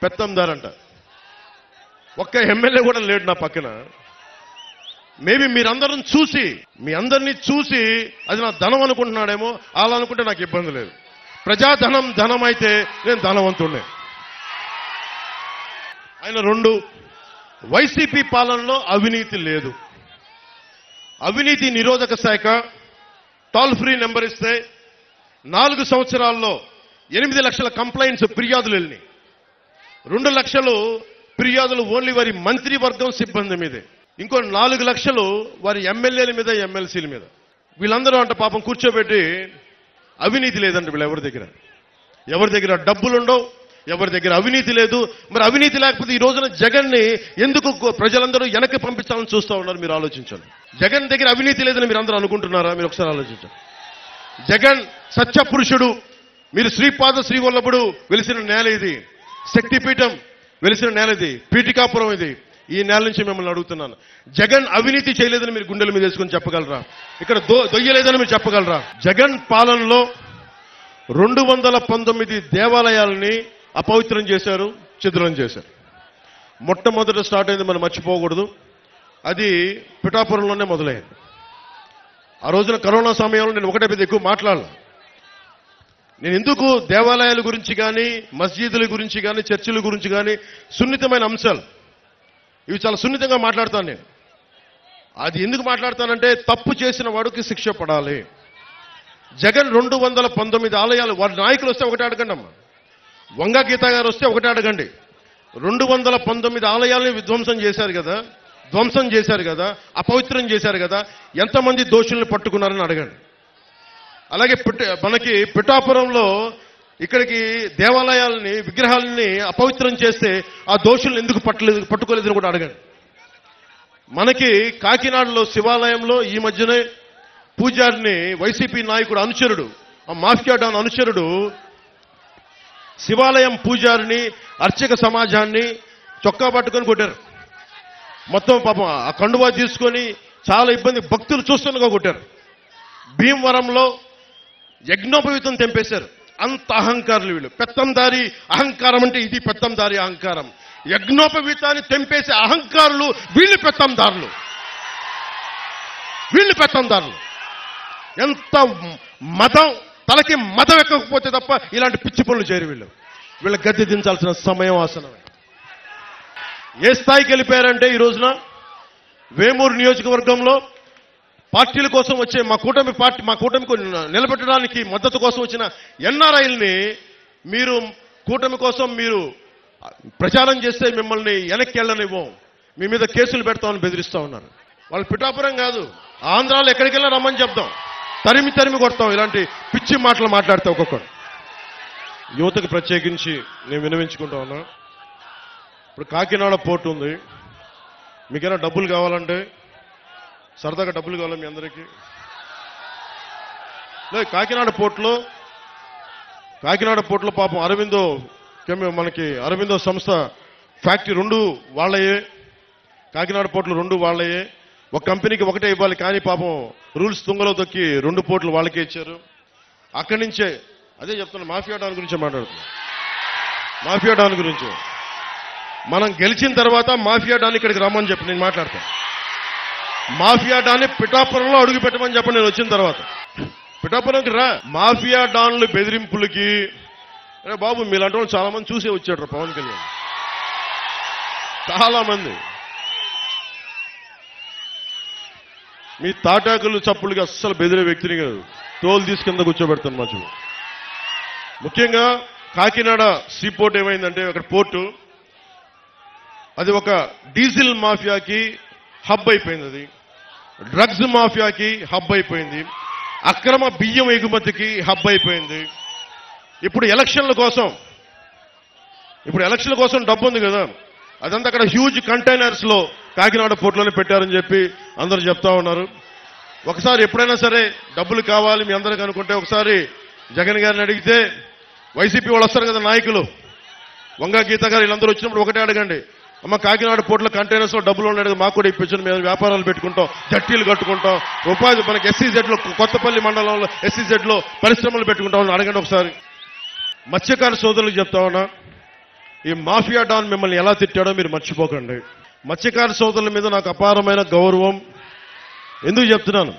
పెత్తందారంట. ఒక్క ఎమ్మెల్యే కూడా లేడు నా పక్కన. మేబీ మీ అందరినీ చూసి అది నా ధనం అనుకుంటున్నాడేమో, అలా అనుకుంటే నాకు ఇబ్బంది లేదు. ప్రజాధనం ధనం అయితే నేను ధనవంతుడే. ఆయన 2, వైసీపీ పాలనలో అవినీతి లేదు. అవినీతి నిరోధక శాఖ టోల్ ఫ్రీ నెంబర్ ఇస్తే 4 సంవత్సరాల్లో 8 లక్షల కంప్లైంట్స్, ఫిర్యాదులు వెళ్ళినాయి. 2 లక్షలు ఫిర్యాదులు ఓన్లీ వారి మంత్రివర్గం సిబ్బంది మీదే. ఇంకో 4 లక్షలు వారి ఎమ్మెల్యేల మీద, ఎమ్మెల్సీల మీద. వీళ్ళందరూ అంట పాపం కూర్చోబెట్టి అవినీతి లేదంట వీళ్ళు ఎవరి దగ్గర డబ్బులుండవు, ఎవరి దగ్గర అవినీతి లేదు. మరి అవినీతి లేకపోతే ఈ రోజున జగన్ని ఎందుకు ప్రజలందరూ వెనక్కి పంపించాలని చూస్తూ ఉన్నారు? మీరు ఆలోచించండి. జగన్ దగ్గర అవినీతి లేదని మీరు అందరూ అనుకుంటున్నారా? మీరు ఒకసారి ఆలోచించండి. జగన్ సత్యపురుషుడు. మీరు శ్రీపాద శ్రీవల్లభుడు వెలిసిన నేల ఇది, శక్తిపీఠం వెలిసిన నేల ఇది, పీఠికాపురం ఇది. ఈ నేల నుంచి మిమ్మల్ని అడుగుతున్నాను, జగన్ అవినీతి చేయలేదని మీరు గుండెల మీద వేసుకొని చెప్పగలరా? ఇక్కడ దొయ్యలేదని మీరు చెప్పగలరా? జగన్ పాలనలో 219 దేవాలయాలని అపవిత్రం చేశారు, ఛిద్రం చేశారు. మొట్టమొదట స్టార్ట్ అయింది, మనం మర్చిపోకూడదు, అది పిఠాపురంలోనే మొదలైంది. ఆ రోజున కరోనా సమయంలో నేను ఒకటే పెద్ద ఎక్కువ మాట్లాడాలి. నేను ఎందుకు దేవాలయాల గురించి కానీ, మస్జిదుల గురించి కానీ, చర్చిల గురించి కానీ, సున్నితమైన అంశాలు ఇవి చాలా సున్నితంగా మాట్లాడతాను నేను. అది ఎందుకు మాట్లాడతానంటే తప్పు చేసిన వాడికి శిక్ష పడాలి. జగన్ 219 ఆలయాలు, వారి నాయకులు వస్తే ఒకటే అడగండి అమ్మా, వంగ గీత గారు వస్తే ఒకటే అడగండి. 219 ఆలయాలని ధ్వంసం చేశారు కదా, అపవిత్రం చేశారు కదా, ఎంతమంది దోషుల్ని పట్టుకున్నారని అడగండి. అలాగే మనకి పిఠాపురంలో ఇక్కడికి దేవాలయాలని, విగ్రహాలని అపవిత్రం చేస్తే ఆ దోషుల్ని ఎందుకు పట్టుకోలేదని కూడా అడగండి. మనకి కాకినాడలో శివాలయంలో ఈ మధ్యనే పూజారిని, వైసీపీ నాయకుడు అనుచరుడు, ఆ మాఫియా డాన్ అనుచరుడు శివాలయం పూజారిని, అర్చక సమాజాన్ని చొక్కా పట్టుకొని కొట్టారు. మొత్తం పాపం ఆ కండువా తీసుకొని చాలా ఇబ్బంది, భక్తులు చూస్తుండగా కొట్టారు. భీమవరంలో యజ్ఞోపవీతం తెంపేశారు. అంత అహంకారులు వీళ్ళు. పెత్తందారి అహంకారం అంటే ఇది పెత్తందారి అహంకారం. యజ్ఞోపవీతాన్ని తెంపేసే అహంకారులు వీళ్ళు పెత్తందారులు. ఎంత మతం, తలకి మతం ఎక్కకపోతే తప్ప ఇలాంటి పిచ్చి పనులు చేయరు వీళ్ళు. వీళ్ళ గద్దె దించాల్సిన సమయం ఆసనమే. ఏ స్థాయికి వెళ్ళిపోయారంటే ఈ రోజున వేమూరు నియోజకవర్గంలో పార్టీల కోసం వచ్చే మా కూటమికి నిలబెట్టడానికి మద్దతు కోసం వచ్చిన ఎన్ఆర్ఐల్ని మీరు కూటమి కోసం మీరు ప్రచారం చేస్తే మిమ్మల్ని వెనక్కి వెళ్ళనివ్వం, మీ మీద కేసులు పెడతామని బెదిరిస్తా ఉన్నారు. వాళ్ళు పిఠాపురం కాదు, ఆంధ్రాలో ఎక్కడికి వెళ్ళినా రమ్మని చెప్తాం, తరిమి కొడతాం. ఇలాంటి పిచ్చి మాటలు మాట్లాడితే ఒక్కొక్కరు. యువతకు ప్రత్యేకించి నేను వినవించుకుంటా ఉన్నా. ఇప్పుడు కాకినాడ పోర్టు ఉంది, మీకైనా డబ్బులు కావాలంటే, సరదాగా డబ్బులు కావాలి మీ అందరికీ, లేదు కాకినాడ పోర్టులో పాపం మనకి అరవిందో సంస్థ ఫ్యాక్టరీ 2 వాళ్ళయే, కాకినాడ పోర్టులు 2 వాళ్ళయే. ఒక కంపెనీకి ఒకటే ఇవ్వాలి, కానీ పాపం రూల్స్ తుంగలో తొక్కి 2 పోర్టులు వాళ్ళకే ఇచ్చారు. అక్కడి నుంచే అదే చెప్తున్నా, మాఫియా డాన్ గురించి మాట్లాడుతున్నా. మాఫియా డాన్ గురించి మనం గెలిచిన తర్వాత మాఫియా డాన్ ఇక్కడికి రమ్మని చెప్పి నేను మాట్లాడతాను. మాఫియా డాన్ని పిఠాపురంలో అడుగు పెట్టమని చెప్పండి నేను వచ్చిన తర్వాత. పిఠాపురంకి రా. మాఫియా డాన్లు బెదిరింపులకి బాబు మీలాంటి వాళ్ళు చాలా మంది చూసే వచ్చాడు పవన్ కళ్యాణ్. చాలా మంది మీ తాటాకులు చప్పులకి అస్సలు బెదిరే వ్యక్తిని కాదు, తోలు తీసుకుందా కూర్చోబెడతాను మధ్య. ముఖ్యంగా కాకినాడ సీ పోర్ట్ ఏమైందంటే, అక్కడ పోర్టు అది ఒక డీజిల్ మాఫియాకి హబ్ అయిపోయింది, అది డ్రగ్స్ మాఫియాకి హబ్ అయిపోయింది, అక్రమ బియ్యం ఎగుమతికి హబ్ అయిపోయింది. ఇప్పుడు ఎలక్షన్ల కోసం డబ్బు ఉంది కదా, అదంతా అక్కడ హ్యూజ్ కంటైనర్స్ లో కాకినాడ పోర్టులోనే పెట్టారని చెప్పి అందరూ చెప్తా ఉన్నారు. ఒకసారి ఎప్పుడైనా సరే డబ్బులు కావాలి మీ అందరికి అనుకుంటే ఒకసారి జగన్ గారిని అడిగితే, వైసీపీ వాళ్ళు వస్తారు కదా నాయకులు, వంగ గీత గారు వీళ్ళందరూ వచ్చినప్పుడు ఒకటే అడగండి, అమ్మ కాకినాడ పోర్టులో కంటైనర్స్ లో డబ్బులు ఉన్నాయి మాకు కూడా ఇప్పించండి, మేము వ్యాపారాలు పెట్టుకుంటాం, జట్టీలు కట్టుకుంటాం, ఉపాధి మనకి SEZ లో కొత్తపల్లి మండలంలో SEZ లో పరిశ్రమలు పెట్టుకుంటామని అడగండి ఒకసారి. మత్స్యకార సోదరులకు చెప్తా ఉన్నా, ఈ మాఫియా డాన్ మిమ్మల్ని ఎలా తిట్టాడో మీరు మర్చిపోకండి. మత్స్యకార సోదరుల మీద నాకు అపారమైన గౌరవం. ఎందుకు చెప్తున్నాను,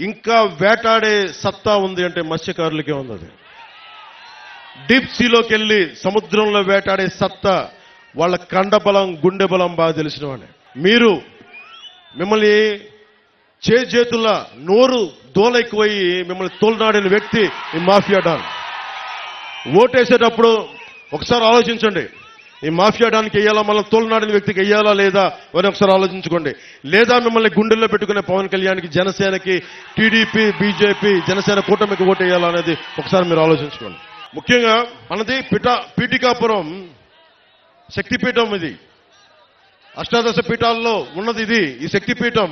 ఇంకా వేటాడే సత్తా ఉంది అంటే మత్స్యకారులకే ఉంది. అది డీప్ సీలోకి వెళ్ళి సముద్రంలో వేటాడే సత్తా వాళ్ళ కండబలం, గుండె బలం బాగా తెలిసిన వాడే. మిమ్మల్ని చేతుల నోరు దోలెక్కుపోయి మిమ్మల్ని తోలనాడిన వ్యక్తి ఈ మాఫియా డాన్. ఓటేసేటప్పుడు ఒకసారి ఆలోచించండి. ఈ మాఫియా డానికి వెయ్యాలా, మళ్ళీ తోలునాడిన వ్యక్తికి వెయ్యాలా లేదా అని ఒకసారి ఆలోచించుకోండి. లేదా మిమ్మల్ని గుండెల్లో పెట్టుకునే పవన్ కళ్యాణ్కి, జనసేనకి, టీడీపీ, బీజేపీ, జనసేన కూటమికి ఓటు వేయాలా అనేది ఒకసారి మీరు ఆలోచించుకోండి. ముఖ్యంగా మనది పీఠికాపురం శక్తిపీఠం. ఇది అష్టాదశ పీఠాల్లో ఉన్నది. ఇది ఈ శక్తిపీఠం.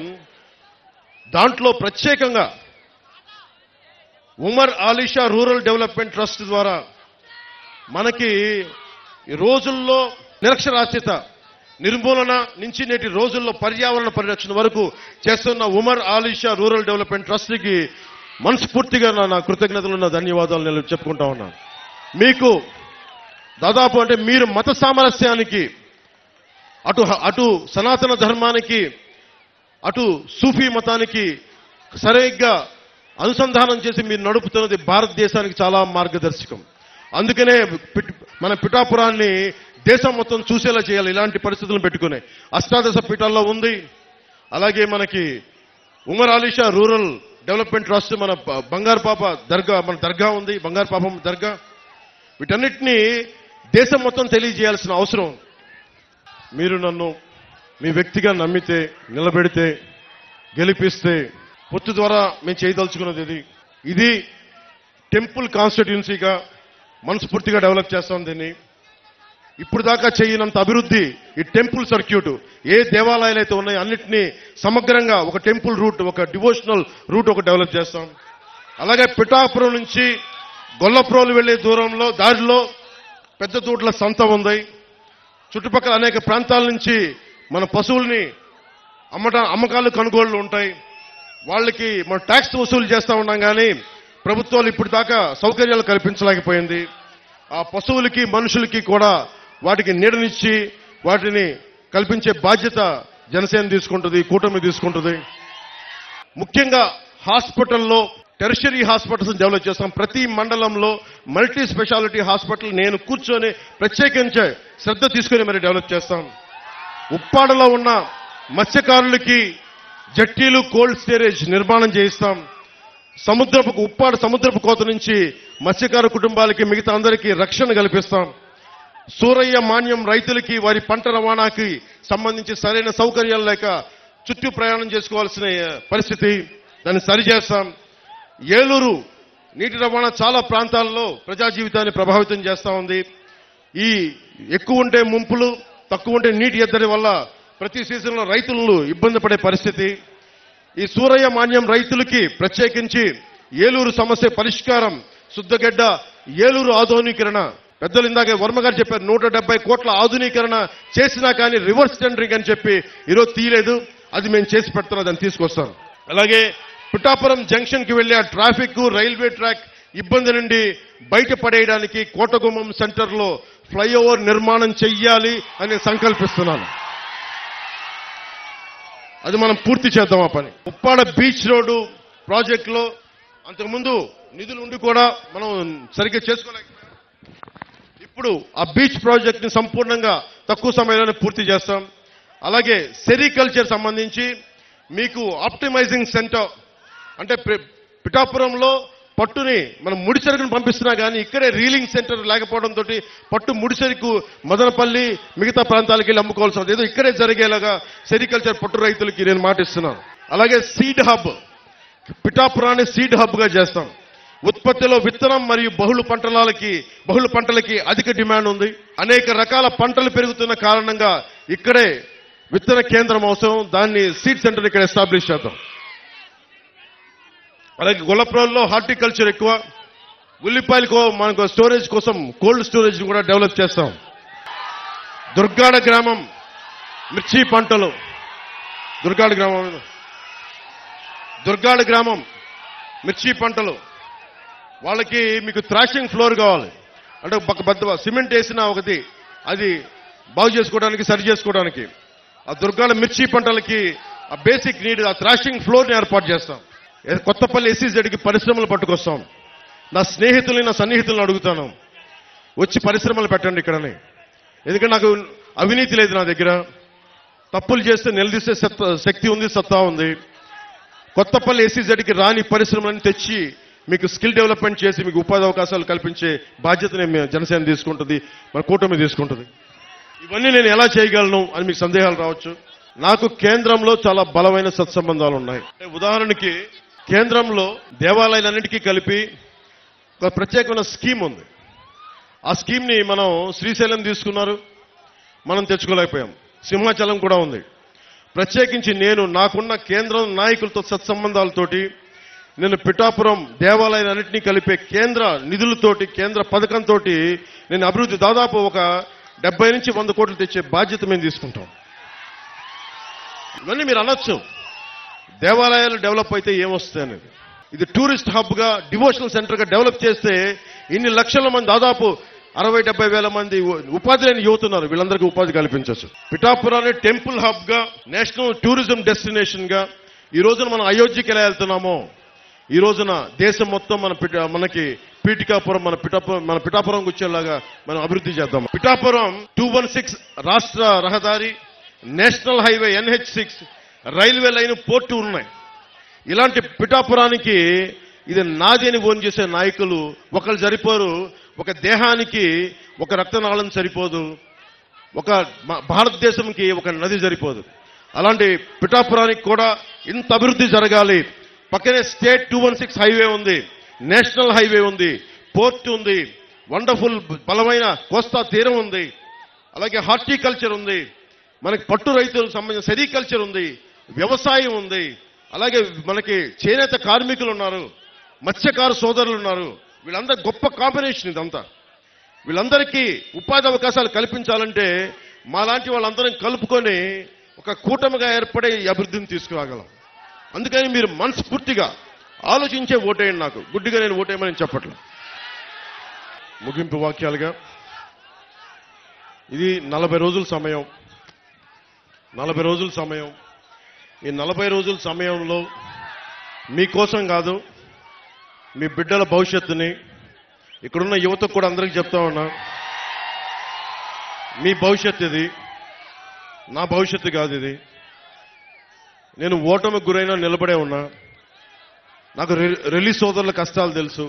దాంట్లో ప్రత్యేకంగా Umar Alisha rural development trust ద్వారా మనకి ఈ రోజుల్లో నిరక్షరాస్యత నిర్మూలన నుంచి నేటి రోజుల్లో పర్యావరణ పరిరక్షణ వరకు చేస్తున్న ఉమర్ ఆలీషా రూరల్ డెవలప్మెంట్ ట్రస్ట్కి మనస్ఫూర్తిగా నా కృతజ్ఞతలు, నా ధన్యవాదాలు నేను చెప్పుకుంటా ఉన్నాను. మీకు దాదాపు అంటే మీరు మత సామరస్యానికి, అటు సనాతన ధర్మానికి, అటు సూఫీ మతానికి సరిగ్గా అనుసంధానం చేసి మీరు నడుపుతున్నది భారతదేశానికి చాలా మార్గదర్శకం. అందుకనే మన పిఠాపురాన్ని దేశం మొత్తం చూసేలా చేయాలి. ఇలాంటి పరిస్థితులను పెట్టుకునే అష్టాదశ పీఠాల్లో ఉంది. అలాగే మనకి Umar Alisha rural development trust, మన బంగారు పాప దర్గా, మన దర్గా ఉంది, బంగారు పాపం దర్గా. వీటన్నిటినీ దేశం మొత్తం తెలియజేయాల్సిన అవసరం. మీరు నన్ను మీ వ్యక్తిగా నమ్మితే, నిలబెడితే, గెలిపిస్తే పొత్తు ద్వారా మేము చేయదలుచుకున్నది ఇది టెంపుల్ కాన్స్టిట్యున్సీగా మనస్ఫూర్తిగా డెవలప్ చేస్తాం. దీన్ని ఇప్పుడు దాకా చేయనంత అభివృద్ధి ఈ టెంపుల్ సర్క్యూట్, ఏ దేవాలయాలు అయితే ఉన్నాయో అన్నింటినీ సమగ్రంగా ఒక టెంపుల్ రూట్, ఒక డివోషనల్ రూట్ ఒక డెవలప్ చేస్తాం. అలాగే పిఠాపురం నుంచి గొల్లప్రోలు వెళ్లే దారిలో పెద్ద తోటల సంత ఉంది. చుట్టుపక్కల అనేక ప్రాంతాల నుంచి మన పశువుల్ని అమ్మకాలు, కొనుగోళ్లు ఉంటాయి. వాళ్ళకి మనం ట్యాక్స్ వసూలు చేస్తా ఉన్నాం, కానీ ప్రభుత్వాలు ఇప్పుడు దాకా సౌకర్యాలు కల్పించలేకపోయింది. ఆ పశువులకి, మనుషులకి కూడా వాటికి నీడనిచ్చి వాటిని కల్పించే బాధ్యత జనసేన తీసుకుంటుంది, కూటమి తీసుకుంటుంది. ముఖ్యంగా హాస్పిటల్లో టెరిషరీ హాస్పిటల్స్ డెవలప్ చేస్తాం. ప్రతి మండలంలో మల్టీ స్పెషాలిటీ హాస్పిటల్ నేను కూర్చొని ప్రత్యేకించే శ్రద్ధ తీసుకుని మరి డెవలప్ చేస్తాం. ఉప్పాడలో ఉన్న మత్స్యకారులకి జట్టీలు, కోల్డ్ స్టోరేజ్ నిర్మాణం చేయిస్తాం. ఉప్పాడ సముద్రపు కోత నుంచి మత్స్యకార కుటుంబాలకి, మిగతా అందరికీ రక్షణ కల్పిస్తాం. సూరయ్య మాన్యం రైతులకి వారి పంట రవాణాకి సంబంధించి సరైన సౌకర్యాలు లేక చుట్టూ ప్రయాణం చేసుకోవాల్సిన పరిస్థితి, దాన్ని సరిచేస్తాం. ఏలూరు నీటి రవాణా చాలా ప్రాంతాల్లో ప్రజా జీవితాన్ని ప్రభావితం చేస్తా ఉంది. ఈ ఎక్కువ ఉంటే ముంపులు, తక్కువ ఉంటే నీటి ఎద్దడి వల్ల ప్రతి సీజన్లో రైతులు ఇబ్బంది పడే పరిస్థితి. ఈ సూరయ్య మాన్యం రైతులకి ప్రత్యేకించి ఏలూరు సమస్య పరిష్కారం, శుద్ధగడ్డ ఏలూరు ఆధునీకరణ. పెద్దలు ఇందాక వర్మ గారు చెప్పారు, 170 కోట్ల ఆధునీకరణ చేసినా కానీ రివర్స్ టెండరింగ్ అని చెప్పి ఈరోజు తీయలేదు. అది మేము చేసి పెడుతున్నా, దాన్ని తీసుకొస్తాం. అలాగే పిఠాపురం జంక్షన్ కి వెళ్లే ట్రాఫిక్, రైల్వే ట్రాక్ ఇబ్బంది నుండి బయటపడేయడానికి కోటగుమ్మం సెంటర్ లో ఫ్లైఓవర్ నిర్మాణం చెయ్యాలి అని సంకల్పిస్తున్నాను. అది మనం పూర్తి చేద్దాం ఆ పని. ఉప్పాడ బీచ్ రోడ్డు ప్రాజెక్టులో అంతకుముందు నిధులు ఉండి కూడా మనం సరిగ్గా చేసుకోలేకపోయాం. ఇప్పుడు ఆ బీచ్ ప్రాజెక్ట్ ని సంపూర్ణంగా తక్కువ సమయంలోనే పూర్తి చేస్తాం. అలాగే సెరికల్చర్ సంబంధించి మీకు ఆప్టిమైజింగ్ సెంటర్, అంటే పిఠాపురంలో పట్టుని మనం ముడిసరుకుని పంపిస్తున్నా కానీ ఇక్కడే రీలింగ్ సెంటర్ లేకపోవడంతో పట్టు ముడిసరుకు మదనపల్లి మిగతా ప్రాంతాలకి వెళ్ళి అమ్ముకోవాల్సి ఉంటుంది. ఏదో ఇక్కడే జరిగేలాగా సెరికల్చర్ పట్టు రైతులకి నేను మాటిస్తున్నాను. అలాగే సీడ్ హబ్, పిఠాపురాన్ని సీడ్ హబ్ గా చేస్తాం. ఉత్పత్తిలో విత్తనం మరియు బహుళ పంటలకి అధిక డిమాండ్ ఉంది. అనేక రకాల పంటలు పెరుగుతున్న కారణంగా ఇక్కడే విత్తన కేంద్రం అవసరం. దాన్ని సీడ్ సెంటర్ ఇక్కడ ఎస్టాబ్లిష్ చేద్దాం. అలాగే గొల్లప్రోల్లో హార్టికల్చర్ ఎక్కువ. ఉల్లిపాయలకు మనకు స్టోరేజ్ కోసం కోల్డ్ స్టోరేజ్ కూడా డెవలప్ చేస్తాం. దుర్గాడ గ్రామం మిర్చి పంటలు, దుర్గాడ గ్రామం మిర్చి పంటలు. వాళ్ళకి మీకు థ్రాషింగ్ ఫ్లోర్ కావాలి, అంటే ఒక సిమెంట్ వేసిన ఒకటి అది బాగు చేసుకోవడానికి, సరి చేసుకోవడానికి. ఆ దుర్గాడ మిర్చి పంటలకి ఆ బేసిక్ నీడ్, ఆ థ్రాషింగ్ ఫ్లోర్ని ఏర్పాటు చేస్తాం. కొత్తపల్లి ఎస్సీజెడ్కి పరిశ్రమలు పట్టుకొస్తాం. నా స్నేహితుల్ని, నా సన్నిహితులను అడుగుతాను, వచ్చి పరిశ్రమలు పెట్టండి ఇక్కడని. ఎందుకంటే నాకు అవినీతి లేదు నా దగ్గర. తప్పులు చేస్తే నిలదీసే శక్తి ఉంది, సత్తా ఉంది. కొత్తపల్లి ఎస్సీజెడ్కి రాని పరిశ్రమలను తెచ్చి మీకు స్కిల్ డెవలప్మెంట్ చేసి మీకు ఉపాధి అవకాశాలు కల్పించే బాధ్యతని జనసేన తీసుకుంటుంది, మన కూటమి తీసుకుంటుంది. ఇవన్నీ నేను ఎలా చేయగలను అని మీకు సందేహాలు రావచ్చు. నాకు కేంద్రంలో చాలా బలమైన సత్సంబంధాలు ఉన్నాయి. ఉదాహరణకి కేంద్రంలో దేవాలయాలన్నింటికీ కలిపి ఒక ప్రత్యేకమైన స్కీమ్ ఉంది. ఆ స్కీమ్ని మనం శ్రీశైలం తీసుకున్నారు, మనం తెచ్చుకోలేకపోయాం. సింహాచలం కూడా ఉంది. ప్రత్యేకించి నాకున్న కేంద్రం నాయకులతో సత్సంబంధాలతోటి నేను పిఠాపురం దేవాలయాలన్నింటినీ కలిపే కేంద్ర నిధులతోటి, కేంద్ర పథకంతో నేను అభివృద్ధి దాదాపు ఒక 70 నుంచి 100 కోట్లు తెచ్చే బాధ్యత మేము తీసుకుంటాం. ఇవన్నీ మీరు అనొచ్చు, దేవాలయాలు డెవలప్ అయితే ఏమొస్తాయి అనేది. ఇది టూరిస్ట్ హబ్గా, డివోషనల్ సెంటర్గా డెవలప్ చేస్తే ఇన్ని లక్షల మంది, దాదాపు 60-70 వేల మంది ఉపాధి లేని యువత ఉన్నారు. వీళ్ళందరికీ ఉపాధి కల్పించవచ్చు. పిఠాపురాన్ని టెంపుల్ హబ్గా, నేషనల్ టూరిజం డెస్టినేషన్గా ఈ రోజున మనం అయోధ్యకి ఎలా వెళ్తున్నామో, ఈ రోజున దేశం మొత్తం మనకి పీఠికాపురం, మన పిఠాపురం వచ్చేలాగా మనం అభివృద్ధి చేద్దాం. పిఠాపురం 216 రాష్ట్ర రహదారి, national highway NH6, railway line, port ఉన్నాయి. ఇలాంటి పిఠాపురానికి ఇది నాది అని ఓన్ చేసే నాయకులు ఒకళ్ళు సరిపోరు. ఒక దేహానికి ఒక రక్తనాళం సరిపోదు, ఒక భారతదేశంకి ఒక నది సరిపోదు. అలాంటి పిఠాపురానికి కూడా ఇంత అభివృద్ధి జరగాలి. పక్కనే స్టేట్ 216 హైవే ఉంది, నేషనల్ హైవే ఉంది, పోర్ట్ ఉంది, వండర్ఫుల్ బలమైన కోస్తా తీరం ఉంది, అలాగే హార్టికల్చర్ ఉంది, మనకి పట్టు రైతులకు సంబంధించిన సెరికల్చర్ ఉంది, వ్యవసాయం ఉంది, అలాగే మనకి చేనేత కార్మికులు ఉన్నారు, మత్స్యకార సోదరులు ఉన్నారు. వీళ్ళందరూ గొప్ప కాంబినేషన్ ఇదంతా. వీళ్ళందరికీ ఉపాధి అవకాశాలు కల్పించాలంటే మాలాంటి వాళ్ళందరం కలుపుకొని ఒక కూటమిగా ఏర్పడే ఈ అభివృద్ధిని తీసుకురాగలం. అందుకని మీరు మనస్ఫూర్తిగా ఆలోచించే ఓటేయండి. నాకు గుడ్డిగా నేను ఓటేయమని చెప్పట్లేదు. ముగింపు వాక్యాలుగా, ఇది 40 రోజుల సమయం. 40 రోజుల సమయం. ఈ 40 రోజుల సమయంలో మీకోసం కాదు, మీ బిడ్డల భవిష్యత్తుని, ఇక్కడున్న యువతకు కూడా అందరికీ చెప్తా ఉన్నా, మీ భవిష్యత్తు ఇది, నా భవిష్యత్తు కాదు ఇది. నేను ఓటమికి గురైనా నిలబడే ఉన్నా. నాకు రిలీజ్ సోదరుల కష్టాలు తెలుసు,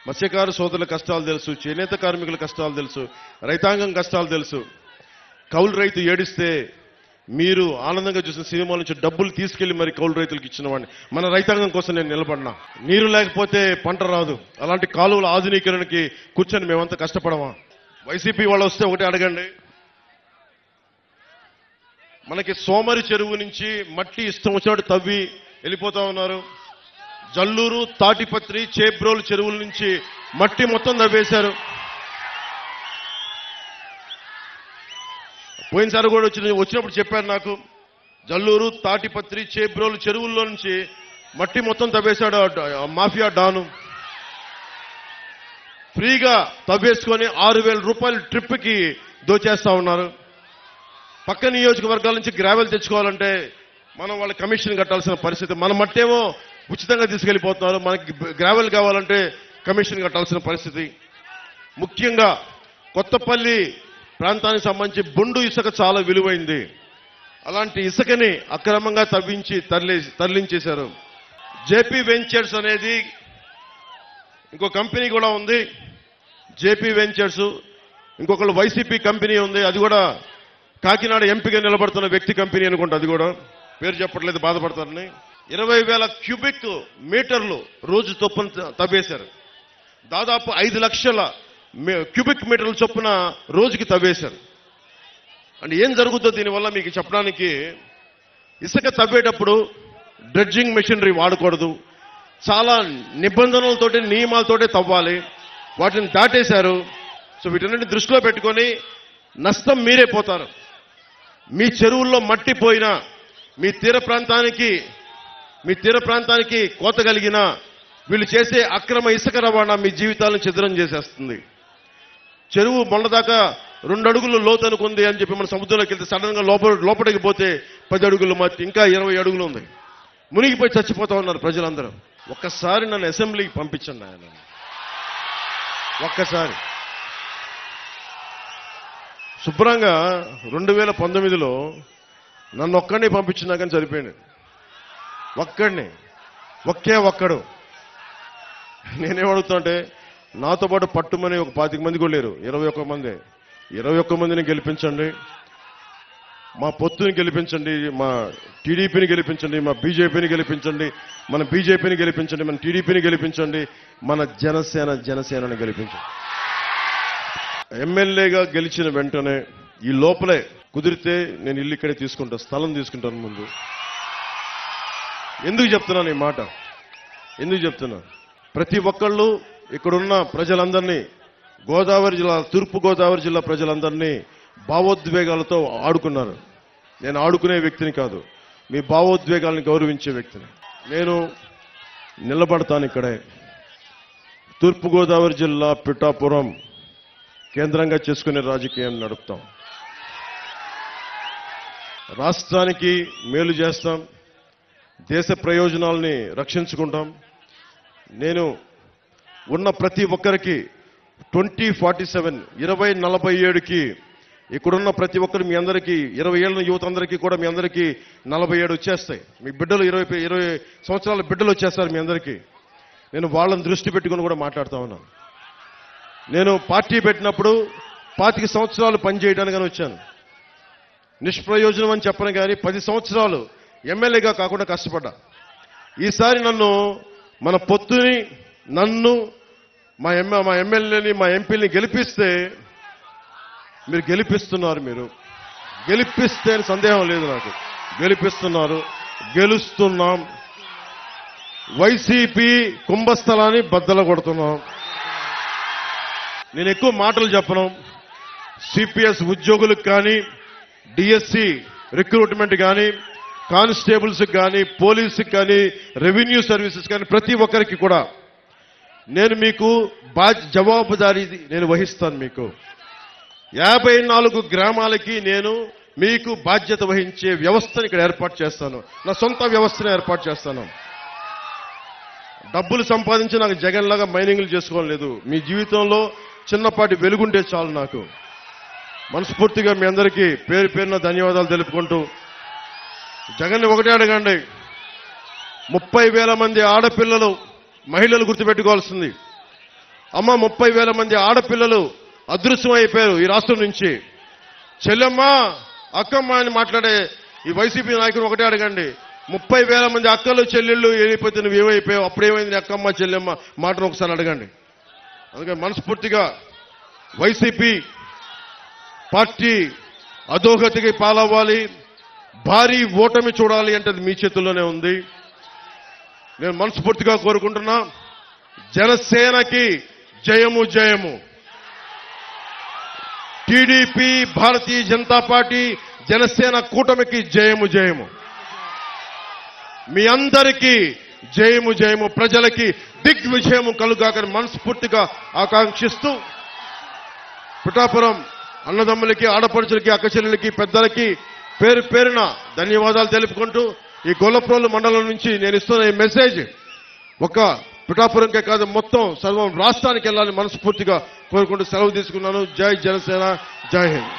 మత్స్యకార సోదరుల కష్టాలు తెలుసు, చేనేత కార్మికుల కష్టాలు తెలుసు, రైతాంగం కష్టాలు తెలుసు. కౌలు రైతు ఏడిస్తే మీరు ఆనందంగా చూసిన సినిమాల నుంచి డబ్బులు తీసుకెళ్లి మరి కౌలు రైతులకు ఇచ్చిన వాడిని. మన రైతాంగం కోసం నేను నిలబడినా. నీరు లేకపోతే పంట రాదు. అలాంటి కాలువల ఆధునీకరణకి కూర్చొని మేమంతా కష్టపడమా? వైసీపీ వాళ్ళు వస్తే ఒకటి అడగండి, మనకి సోమరి చెరువు నుంచి మట్టి ఇష్టం వచ్చినట్టు తవ్వి వెళ్ళిపోతా ఉన్నారు. జల్లూరు, తాటిపత్రి, చేబ్రోలు చెరువుల నుంచి మట్టి మొత్తం తవ్వేశారు. పోయినసారి కూడా వచ్చినప్పుడు చెప్పారు నాకు, జల్లూరు, తాటిపత్రి, చేబ్రోలు చెరువుల్లో నుంచి మట్టి మొత్తం తవ్వేశాడు మాఫియా డాను. ఫ్రీగా తవ్వేసుకొని 6,000 రూపాయలు ట్రిప్కి దోచేస్తా ఉన్నారు. పక్క నియోజకవర్గాల నుంచి గ్రావెల్ తెచ్చుకోవాలంటే మనం వాళ్ళ కమిషన్ కట్టాల్సిన పరిస్థితి. మన మట్టేమో ఉచితంగా తీసుకెళ్లిపోతున్నారు, మనకి గ్రావెల్ కావాలంటే కమిషన్ కట్టాల్సిన పరిస్థితి. ముఖ్యంగా కొత్తపల్లి ప్రాంతానికి సంబంధించి బొండు ఇసుక చాలా విలువైంది. అలాంటి ఇసుకని అక్రమంగా తవ్వించి తరలించేశారు. జేపీ వెంచర్స్ అనేది ఇంకో కంపెనీ కూడా ఉంది. జేపీ వెంచర్స్, ఇంకొకళ్ళు వైసీపీ కంపెనీ ఉంది. అది కూడా కాకినాడ ఎంపీగా నిలబడుతున్న వ్యక్తి కంపెనీ అనుకుంటా. అది కూడా పేరు చెప్పట్లేదు, బాధపడతారని. 20,000 క్యూబిక్ మీటర్లు రోజు చొప్పున తవ్వేశారు. దాదాపు 5 లక్షల క్యూబిక్ మీటర్ల చొప్పున రోజుకి తవ్వేశారు. అంటే ఏం జరుగుతుందో దీనివల్ల మీకు చెప్పడానికి, ఇసుక తవ్వేటప్పుడు డ్రెడ్జింగ్ మెషినరీ వాడకూడదు, చాలా నిబంధనలతోటి నియమాలతోటి తవ్వాలి. వాటిని దాటేశారు. సో వీటన్నిటిని దృష్టిలో పెట్టుకొని నష్టం మీరే పోతారు. మీ చెరువుల్లో మట్టి పోయినా, మీ తీర ప్రాంతానికి కోత కలిగినా, వీళ్ళు చేసే అక్రమ ఇసుక రవాణా మీ జీవితాలను ఛిద్రం చేసేస్తుంది. చెరువు మొన్నదాకా 2 అడుగులు లోతు అనుకుంది అని చెప్పి మన సముద్రంలోకి వెళ్తే సడన్ గా లోపలికి పోతే 10 అడుగులు, ఇంకా 20 అడుగులు ఉంది. మునిగిపోయి చచ్చిపోతా ఉన్నారు ప్రజలందరూ. ఒక్కసారి నన్ను అసెంబ్లీకి పంపించండి ఆయన, ఒక్కసారి. శుభ్రంగా 2019లో నన్ను ఒక్కడిని పంపించినా కానీ సరిపోయింది. ఒక్కడు నేనేమడుగుతానంటే నాతో పాటు పట్టుమని ఒక 25 మంది కూడా లేరు, 21 మంది. 21 మందిని గెలిపించండి, మా పొత్తుని గెలిపించండి, మా టీడీపీని గెలిపించండి, మా బీజేపీని గెలిపించండి, మన బీజేపీని గెలిపించండి, మన టీడీపీని గెలిపించండి, మన జనసేనని గెలిపించండి. ఎమ్మెల్యేగా గెలిచిన వెంటనే ఈ లోపలే కుదిరితే నేను ఇల్లు ఇక్కడే తీసుకుంటా, స్థలం తీసుకుంటాను ముందు. ఎందుకు చెప్తున్నాను ఈ మాట? ఎందుకు చెప్తున్నా? ప్రతి ఒక్కళ్ళు ఇక్కడున్న ప్రజలందరినీ, గోదావరి జిల్లా, తూర్పు గోదావరి జిల్లా ప్రజలందరినీ భావోద్వేగాలతో ఆడుకున్నారు. నేను ఆడుకునే వ్యక్తిని కాదు, మీ భావోద్వేగాలను గౌరవించే వ్యక్తిని. నేను నిలబడతాను ఇక్కడే. తూర్పుగోదావరి జిల్లా పిఠాపురం కేంద్రంగా చేసుకునే రాజకీయం నడుపుతాం. రాష్ట్రానికి మేలు చేస్తాం, దేశ ప్రయోజనాల్ని రక్షించుకుంటాం. నేను ఉన్న ప్రతి ఒక్కరికి 2047 2047కి ఇక్కడున్న ప్రతి ఒక్కరు మీ అందరికీ 20 ఏళ్ళ యువత అందరికీ కూడా మీ అందరికీ 47 వచ్చేస్తాయి. మీ బిడ్డలు 20 సంవత్సరాల బిడ్డలు వచ్చేస్తారు మీ అందరికీ. నేను వాళ్ళని దృష్టి పెట్టుకుని కూడా మాట్లాడుతా ఉన్నాను. నేను పార్టీ పెట్టినప్పుడు 25 సంవత్సరాలు పనిచేయడానికని వచ్చాను. నిష్ప్రయోజనం అని చెప్పను కానీ 10 సంవత్సరాలు ఎమ్మెల్యేగా కాకుండా కష్టపడ్డా. ఈసారి నన్ను, మన పొత్తుని, నన్ను, మా ఎమ్మెల్యేని, మా ఎంపీని గెలిపిస్తే, మీరు గెలిపిస్తున్నారు, మీరు గెలిపిస్తే సందేహం లేదు నాకు, గెలిపిస్తున్నారు, గెలుస్తున్నాం. వైసీపీ కుంభస్థలాన్ని బద్దలు కొడుతున్నాం. నేను ఎక్కువ మాటలు చెప్పను. సిపిఎస్ ఉద్యోగులకు కానీ, డిఎస్సి రిక్రూట్మెంట్ కానీ, కానిస్టేబుల్స్ కానీ, పోలీసుకి కానీ, రెవెన్యూ సర్వీసెస్ కానీ ప్రతి ఒక్కరికి కూడా నేను మీకు జవాబుదారీ నేను వహిస్తాను. మీకు 54 గ్రామాలకి నేను మీకు బాధ్యత వహించే వ్యవస్థను ఇక్కడ ఏర్పాటు చేస్తాను. నా సొంత వ్యవస్థను ఏర్పాటు చేస్తాను. డబ్బులు సంపాదించి నాకు జగన్ లాగా మైనింగ్లు చేసుకోవడం లేదు. మీ జీవితంలో చిన్నపాటి వెలుగుంటే చాలు నాకు. మనస్ఫూర్తిగా మీ అందరికీ పేరు పేరున ధన్యవాదాలు తెలుపుకుంటూ, జగన్ ఒకటే అడగండి, 30,000 మంది ఆడపిల్లలు, మహిళలు గుర్తుపెట్టుకోవాల్సింది. అమ్మ, 30,000 మంది ఆడపిల్లలు అదృశ్యం అయిపోయారు ఈ రాష్ట్రం నుంచి. చెల్లెమ్మ, అక్కమ్మ అని మాట్లాడే ఈ వైసీపీ నాయకులు ఒకటే అడగండి, 30,000 మంది అక్కలు చెల్లెళ్ళు వెళ్ళిపోతే నువ్వు ఏమైపోయావు, అప్పుడేమైంది అక్కమ్మ చెల్లెమ్మ మాటను ఒకసారి అడగండి. అందుకని మనస్ఫూర్తిగా వైసీపీ పార్టీ అధోగతికి పాలవ్వాలి, భారీ ఓటమి చూడాలి అంటే అది మీ చేతుల్లోనే ఉంది. నేను మనస్ఫూర్తిగా కోరుకుంటున్నా, జనసేనకి జయము జయము. టీడీపీ, భారతీయ జనతా పార్టీ, జనసేన కూటమికి జయము జయము. మీ అందరికీ జయము జయము. ప్రజలకి దిగ్విజయము కలుగాకని మనస్ఫూర్తిగా ఆకాంక్షిస్తూ, పిఠాపురం అన్నదమ్ములకి, ఆడపడుచులకి, అక్కచెల్లెలకి, పెద్దలకి పేరు పేరున ధన్యవాదాలు తెలుపుకుంటూ, ఈ గొల్లప్రోలు మండలం నుంచి నేను ఇస్తున్న ఈ మెసేజ్ ఒక పిఠాపురంకే కాదు, మొత్తం సర్వం రాష్ట్రానికి వెళ్ళాలని మనస్ఫూర్తిగా కోరుకుంటూ సెలవు తీసుకున్నాను. జై జనసేన, జై హింద్.